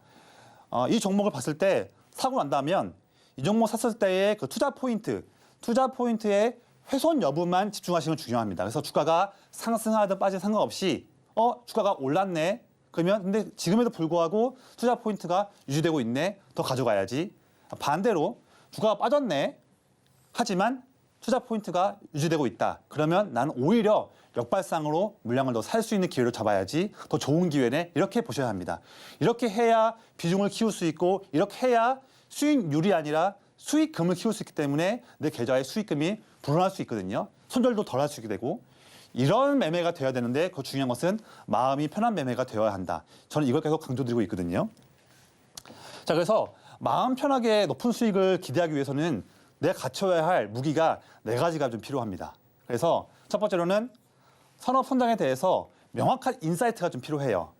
이 종목을 봤을 때 사고 난다면 이 종목 샀을 때의 그 투자 포인트의 훼손 여부만 집중하시는 건 중요합니다. 그래서 주가가 상승하든 빠지든 상관없이 주가가 올랐네. 그러면 근데 지금에도 불구하고 투자 포인트가 유지되고 있네. 더 가져가야지. 반대로 주가가 빠졌네. 하지만 투자 포인트가 유지되고 있다. 그러면 나는 오히려 역발상으로 물량을 더 살 수 있는 기회를 잡아야지 더 좋은 기회네. 이렇게 보셔야 합니다. 이렇게 해야 비중을 키울 수 있고 이렇게 해야 수익률이 아니라 수익금을 키울 수 있기 때문에 내 계좌의 수익금이 불어날 수 있거든요. 손절도 덜 할 수 있게 되고 이런 매매가 되어야 되는데 그 중요한 것은 마음이 편한 매매가 되어야 한다. 저는 이걸 계속 강조드리고 있거든요. 자, 그래서 마음 편하게 높은 수익을 기대하기 위해서는 내가 갖춰야 할 무기가 4가지가 좀 필요합니다. 그래서 첫 번째로는 산업 선장에 대해서 명확한 인사이트가 좀 필요해요.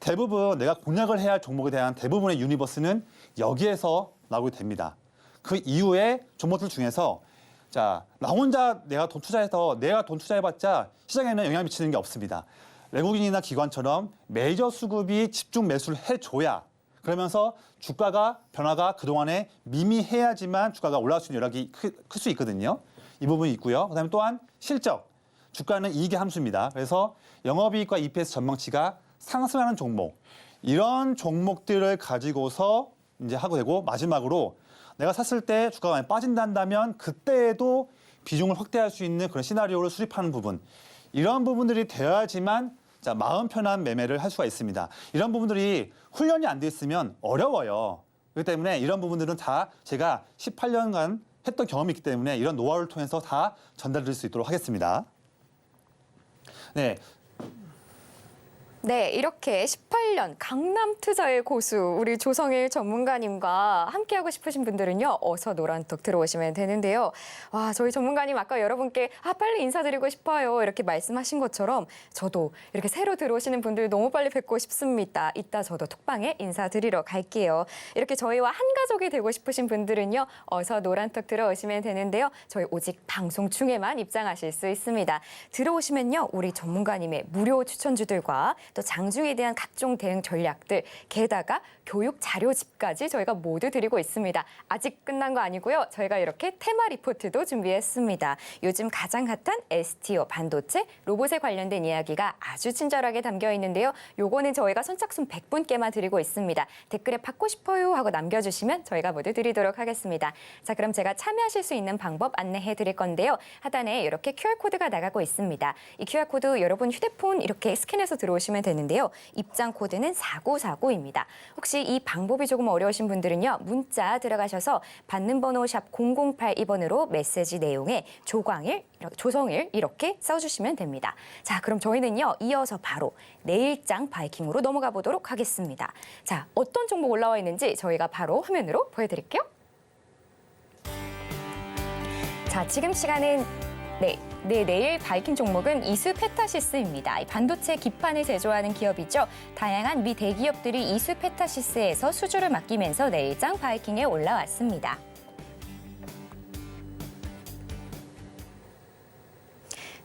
대부분 내가 공략을 해야 할 종목에 대한 대부분의 유니버스는 여기에서 나오게 됩니다. 그 이후에 종목들 중에서 자, 나 혼자 내가 돈 투자해봤자 시장에는 영향 미치는 게 없습니다. 외국인이나 기관처럼 메이저 수급이 집중 매수를 해줘야 그러면서 주가가 변화가 그동안에 미미해야지만 주가가 올라갈 수 있는 여력이 클 수 있거든요. 이 부분이 있고요. 그다음에 또한 실적. 주가는 이익의 함수입니다. 그래서 영업이익과 EPS 전망치가 상승하는 종목. 이런 종목들을 가지고서 이제 하고 되고 마지막으로 내가 샀을 때 주가가 많이 빠진다면 그때에도 비중을 확대할 수 있는 그런 시나리오를 수립하는 부분. 이런 부분들이 되어야지만 자, 마음 편한 매매를 할 수가 있습니다. 이런 부분들이 훈련이 안 돼 있으면 어려워요. 그렇기 때문에 이런 부분들은 다 제가 18년간 했던 경험이 있기 때문에 이런 노하우를 통해서 다 전달드릴 수 있도록 하겠습니다. 네. 네, 이렇게 18년 강남 투자의 고수 우리 조성일 전문가님과 함께하고 싶으신 분들은요. 어서 노란톡 들어오시면 되는데요. 와, 저희 전문가님 아까 여러분께 빨리 인사드리고 싶어요. 이렇게 말씀하신 것처럼 저도 이렇게 새로 들어오시는 분들 너무 빨리 뵙고 싶습니다. 이따 저도 톡방에 인사드리러 갈게요. 이렇게 저희와 한 가족이 되고 싶으신 분들은요. 어서 노란톡 들어오시면 되는데요. 저희 오직 방송 중에만 입장하실 수 있습니다. 들어오시면요. 우리 전문가님의 무료 추천주들과 또 장중에 대한 각종 대응 전략들, 게다가 교육 자료집까지 저희가 모두 드리고 있습니다. 아직 끝난 거 아니고요. 저희가 이렇게 테마 리포트도 준비했습니다. 요즘 가장 핫한 STO, 반도체, 로봇에 관련된 이야기가 아주 친절하게 담겨 있는데요. 요거는 저희가 선착순 100분께만 드리고 있습니다. 댓글에 받고 싶어요 하고 남겨주시면 저희가 모두 드리도록 하겠습니다. 자, 그럼 제가 참여하실 수 있는 방법 안내해 드릴 건데요. 하단에 이렇게 QR코드가 나가고 있습니다. 이 QR코드 여러분 휴대폰 이렇게 스캔해서 들어오시면 되는데요. 입장 코드는 4949입니다. 혹시 이 방법이 조금 어려우신 분들은요. 문자 들어가셔서 받는 번호 샵 0082번으로 메시지 내용에 조성일 이렇게 써주시면 됩니다. 자, 그럼 저희는요. 이어서 바로 내일장 바이킹으로 넘어가 보도록 하겠습니다. 자, 어떤 종목 올라와 있는지 저희가 바로 화면으로 보여드릴게요. 자, 지금 시간은 내일 바이킹 종목은 이수페타시스입니다. 반도체 기판을 제조하는 기업이죠. 다양한 미 대기업들이 이수페타시스에서 수주를 맡기면서 내일장 바이킹에 올라왔습니다.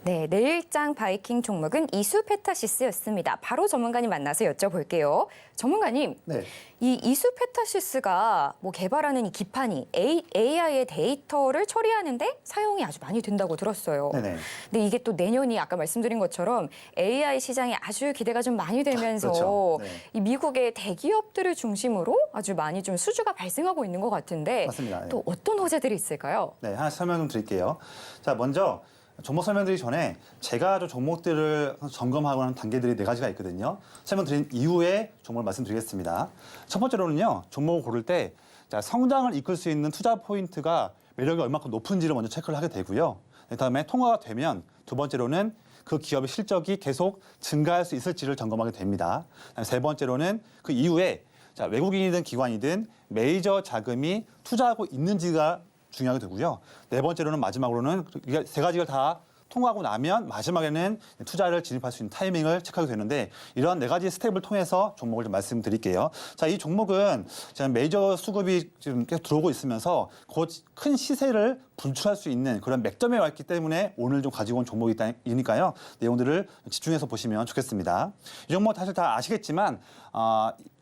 네, 내일장 바이킹 종목은 이수페타시스였습니다. 바로 전문가님 만나서 여쭤볼게요. 전문가님, 네. 이 이수페타시스가 개발하는 이 기판이 AI의 데이터를 처리하는데 사용이 아주 많이 된다고 들었어요. 네네. 근데 이게 또 내년이 아까 말씀드린 것처럼 AI 시장이 아주 기대가 좀 많이 되면서 그렇죠. 네. 이 미국의 대기업들을 중심으로 아주 많이 좀 수주가 발생하고 있는 것 같은데 맞습니다. 네. 또 어떤 호재들이 있을까요? 네, 하나씩 설명 좀 드릴게요. 자, 먼저 종목 설명드리기 전에 제가 좀 종목들을 점검하고 하는 단계들이 4가지가 있거든요. 설명드린 이후에 종목을 말씀드리겠습니다. 첫 번째로는요, 종목을 고를 때 성장을 이끌 수 있는 투자 포인트가 매력이 얼마큼 높은지를 먼저 체크를 하게 되고요. 그다음에 통과가 되면 두 번째로는 그 기업의 실적이 계속 증가할 수 있을지를 점검하게 됩니다. 세 번째로는 그 이후에 외국인이든 기관이든 메이저 자금이 투자하고 있는지가 중요하게 되고요. 네 번째로는 마지막으로는 이 3가지를 다 통과하고 나면 마지막에는 투자를 진입할 수 있는 타이밍을 체크하게 되는데 이러한 4가지 스텝을 통해서 종목을 좀 말씀드릴게요. 자, 이 종목은 지금 메이저 수급이 지금 계속 들어오고 있으면서 곧 큰 시세를 분출할 수 있는 그런 맥점에 와 있기 때문에 오늘 좀 가지고 온 종목이니까요. 내용들을 집중해서 보시면 좋겠습니다. 이 종목 사실 다 아시겠지만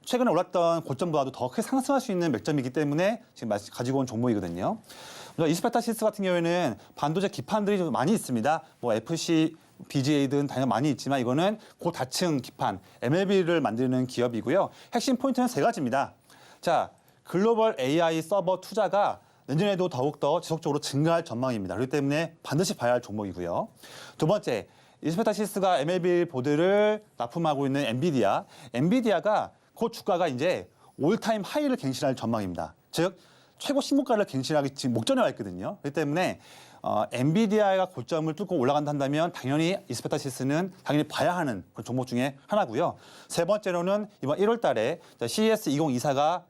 최근에 올랐던 고점보다도 더 크게 상승할 수 있는 맥점이기 때문에 지금 가지고 온 종목이거든요. 이수페타시스 같은 경우에는 반도체 기판들이 좀 많이 있습니다. FC, BGA든 당연히 많이 있지만 이거는 고다층 기판, MLB를 만드는 기업이고요. 핵심 포인트는 3가지입니다. 자, 글로벌 AI 서버 투자가 내년에도 더욱더 지속적으로 증가할 전망입니다. 그렇기 때문에 반드시 봐야 할 종목이고요. 두 번째, 이수페타시스가 MLB 보드를 납품하고 있는 엔비디아가 그 주가가 이제 올타임 하이를 갱신할 전망입니다. 즉 최고 신고가를 갱신하기 지금 목전에 와 있거든요. 그렇기 때문에 엔비디아가 고점을 뚫고 올라간다 한다면 당연히 이수페타시스는 당연히 봐야 하는 그런 종목 중에 하나고요. 세 번째로는 이번 1월 달에 CES 2024가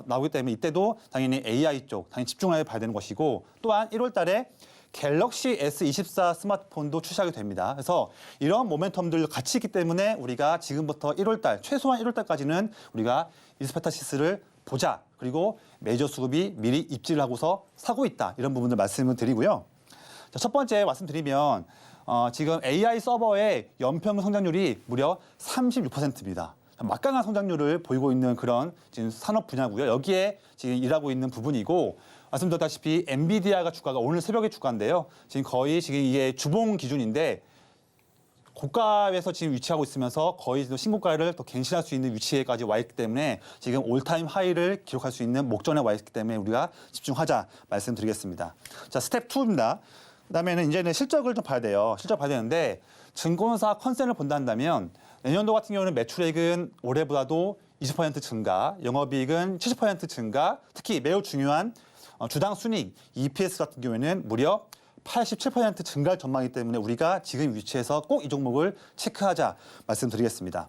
나오기 때문에 이때도 당연히 AI 쪽 당연히 집중하여 봐야 되는 것이고 또한 1월 달에 갤럭시 S24 스마트폰도 출시하게 됩니다. 그래서 이런 모멘텀들 같이 있기 때문에 우리가 지금부터 1월 달, 최소한 1월 달까지는 우리가 이수페타시스를 보자. 그리고 메이저 수급이 미리 입지를 하고서 사고 있다. 이런 부분들 말씀을 드리고요. 자, 첫 번째 말씀드리면 지금 AI 서버의 연평균 성장률이 무려 36%입니다. 막강한 성장률을 보이고 있는 그런 지금 산업 분야고요. 여기에 지금 일하고 있는 부분이고 말씀드렸다시피 엔비디아가 주가가 오늘 새벽에 주가인데요. 지금 거의 지금 이게 주봉 기준인데 고가에서 지금 위치하고 있으면서 거의 신고가를 더 갱신할 수 있는 위치에까지 와 있기 때문에 지금 올타임 하이를 기록할 수 있는 목전에 와 있기 때문에 우리가 집중하자 말씀드리겠습니다. 자, 스텝 2입니다. 그다음에는 이제는 실적을 좀 봐야 돼요. 실적 봐야 되는데 증권사 컨센을 본다면 내년도 같은 경우는 매출액은 올해보다도 20% 증가, 영업이익은 70% 증가, 특히 매우 중요한 주당 순이익 EPS 같은 경우에는 무려 87% 증가할 전망이기 때문에 우리가 지금 위치에서 꼭 이 종목을 체크하자 말씀드리겠습니다.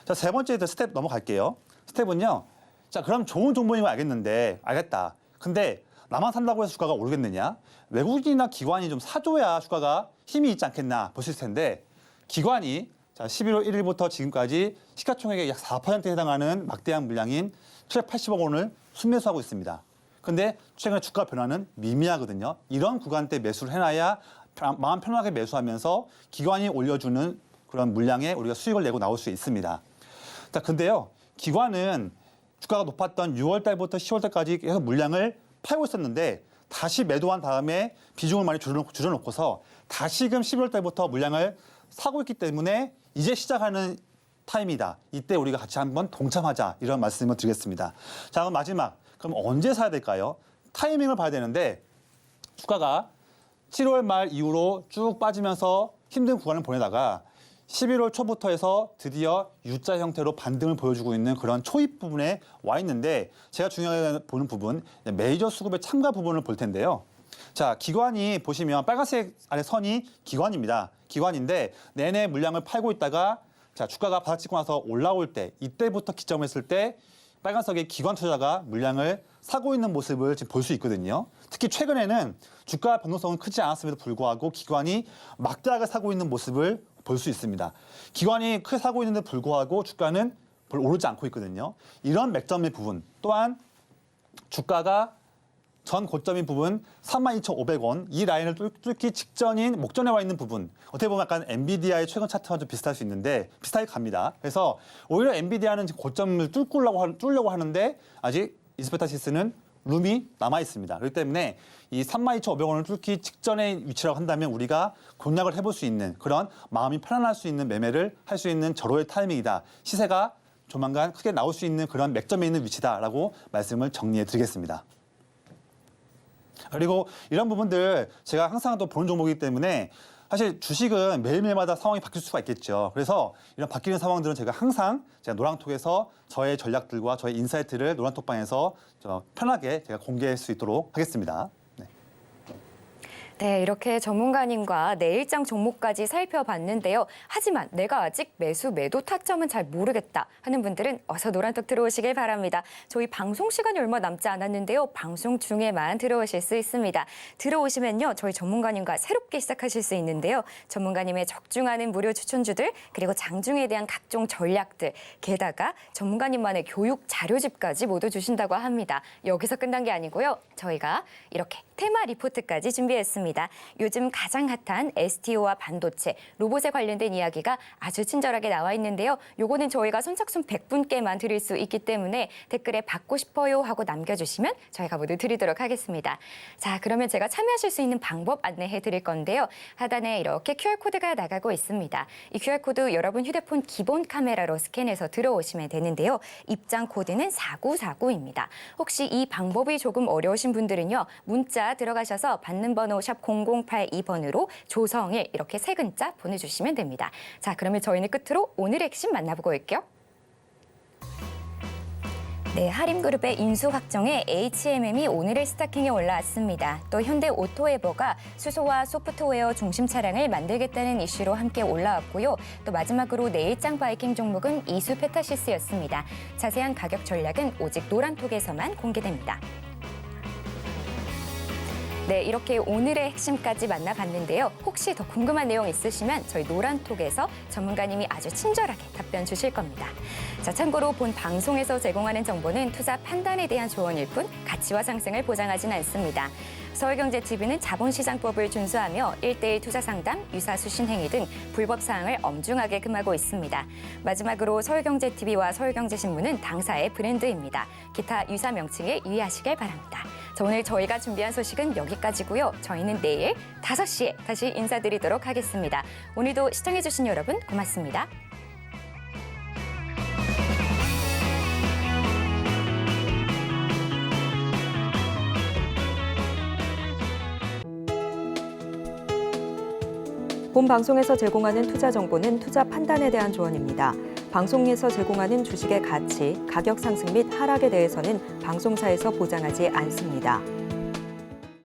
자, 세 번째 스텝 넘어갈게요. 스텝은요. 자, 그럼 좋은 종목인 거 알겠다. 근데 나만 산다고 해서 주가가 오르겠느냐? 외국인이나 기관이 좀 사줘야 주가가 힘이 있지 않겠나 보실 텐데 기관이 자, 11월 1일부터 지금까지 시가총액의 약 4%에 해당하는 막대한 물량인 780억 원을 순매수하고 있습니다. 근데 최근에 주가 변화는 미미하거든요. 이런 구간대 매수를 해놔야 마음 편하게 매수하면서 기관이 올려주는 그런 물량에 우리가 수익을 내고 나올 수 있습니다. 자, 근데요. 기관은 주가가 높았던 6월 달부터 10월 달까지 계속 물량을 팔고 있었는데 다시 매도한 다음에 비중을 많이 줄여놓고서 다시금 11월 달부터 물량을 사고 있기 때문에 이제 시작하는 타임이다. 이때 우리가 같이 한번 동참하자. 이런 말씀을 드리겠습니다. 자, 그럼 마지막. 그럼 언제 사야 될까요? 타이밍을 봐야 되는데 주가가 7월 말 이후로 쭉 빠지면서 힘든 구간을 보내다가 11월 초부터 해서 드디어 U자 형태로 반등을 보여주고 있는 그런 초입 부분에 와 있는데 제가 중요하게 보는 부분, 메이저 수급의 참가 부분을 볼 텐데요. 자, 기관이 보시면 빨간색 아래 선이 기관입니다. 기관인데 내내 물량을 팔고 있다가 자, 주가가 바닥 찍고 나서 올라올 때 이때부터 기점을 했을 때 빨간색의 기관 투자자가 물량을 사고 있는 모습을 지금 볼 수 있거든요. 특히 최근에는 주가 변동성은 크지 않았음에도 불구하고 기관이 막대하게 사고 있는 모습을 볼 수 있습니다. 기관이 크게 사고 있는데 불구하고 주가는 별로 오르지 않고 있거든요. 이런 맥점의 부분 또한 주가가 전 고점인 부분 32,500원 이 라인을 뚫기 직전인 목전에 와 있는 부분 어떻게 보면 약간 엔비디아의 최근 차트와 좀 비슷할 수 있는데 비슷하게 갑니다. 그래서 오히려 엔비디아는 고점을 뚫으려고 하는데 아직 이스페타시스는 룸이 남아 있습니다. 그렇기 때문에 이 32,500원을 뚫기 직전의 위치라고 한다면 우리가 공략을 해볼 수 있는 그런 마음이 편안할 수 있는 매매를 할 수 있는 절호의 타이밍이다. 시세가 조만간 크게 나올 수 있는 그런 맥점에 있는 위치다라고 말씀을 정리해 드리겠습니다. 그리고 이런 부분들 제가 항상 또 보는 종목이기 때문에 사실 주식은 매일매일마다 상황이 바뀔 수가 있겠죠. 그래서 이런 바뀌는 상황들은 제가 항상 제가 노랑톡에서 저의 전략들과 저의 인사이트를 노랑톡방에서 편하게 제가 공개할 수 있도록 하겠습니다. 네, 이렇게 전문가님과 내일장 종목까지 살펴봤는데요. 하지만 내가 아직 매도 타점은 잘 모르겠다 하는 분들은 어서 노란톡 들어오시길 바랍니다. 저희 방송 시간이 얼마 남지 않았는데요. 방송 중에만 들어오실 수 있습니다. 들어오시면요. 저희 전문가님과 새롭게 시작하실 수 있는데요. 전문가님의 적중하는 무료 추천주들 그리고 장중에 대한 각종 전략들 게다가 전문가님만의 교육 자료집까지 모두 주신다고 합니다. 여기서 끝난 게 아니고요. 저희가 이렇게 테마 리포트까지 준비했습니다. 요즘 가장 핫한 STO와 반도체, 로봇에 관련된 이야기가 아주 친절하게 나와 있는데요. 요거는 저희가 선착순 100분께만 드릴 수 있기 때문에 댓글에 받고 싶어요 하고 남겨주시면 저희가 모두 드리도록 하겠습니다. 자, 그러면 제가 참여하실 수 있는 방법 안내해 드릴 건데요. 하단에 이렇게 QR코드가 나가고 있습니다. 이 QR코드 여러분 휴대폰 기본 카메라로 스캔해서 들어오시면 되는데요. 입장 코드는 4949입니다. 혹시 이 방법이 조금 어려우신 분들은요. 문자 들어가셔서 받는 번호 샵 0082번으로 조성일 이렇게 세 글자 보내주시면 됩니다. 자, 그러면 저희는 끝으로 오늘의 핵심 만나보고 올게요. 네, 하림그룹의 인수 확정에 HMM이 오늘의 스타킹에 올라왔습니다. 또 현대 오토에버가 수소와 소프트웨어 중심 차량을 만들겠다는 이슈로 함께 올라왔고요. 또 마지막으로 내일장 바이킹 종목은 이수페타시스였습니다. 자세한 가격 전략은 오직 노란톡에서만 공개됩니다. 네, 이렇게 오늘의 핵심까지 만나봤는데요. 혹시 더 궁금한 내용 있으시면 저희 노란톡에서 전문가님이 아주 친절하게 답변 주실 겁니다. 자, 참고로 본 방송에서 제공하는 정보는 투자 판단에 대한 조언일 뿐 가치와 상승을 보장하진 않습니다. 서울경제TV는 자본시장법을 준수하며 1:1 투자 상담, 유사 수신 행위 등 불법 사항을 엄중하게 금하고 있습니다. 마지막으로 서울경제TV와 서울경제신문은 당사의 브랜드입니다. 기타 유사 명칭에 유의하시길 바랍니다. 자, 오늘 저희가 준비한 소식은 여기까지고요. 저희는 내일 5시에 다시 인사드리도록 하겠습니다. 오늘도 시청해주신 여러분 고맙습니다. 본 방송에서 제공하는 투자 정보는 투자 판단에 대한 조언입니다. 방송에서 제공하는 주식의 가치, 가격 상승 및 하락에 대해서는 방송사에서 보장하지 않습니다.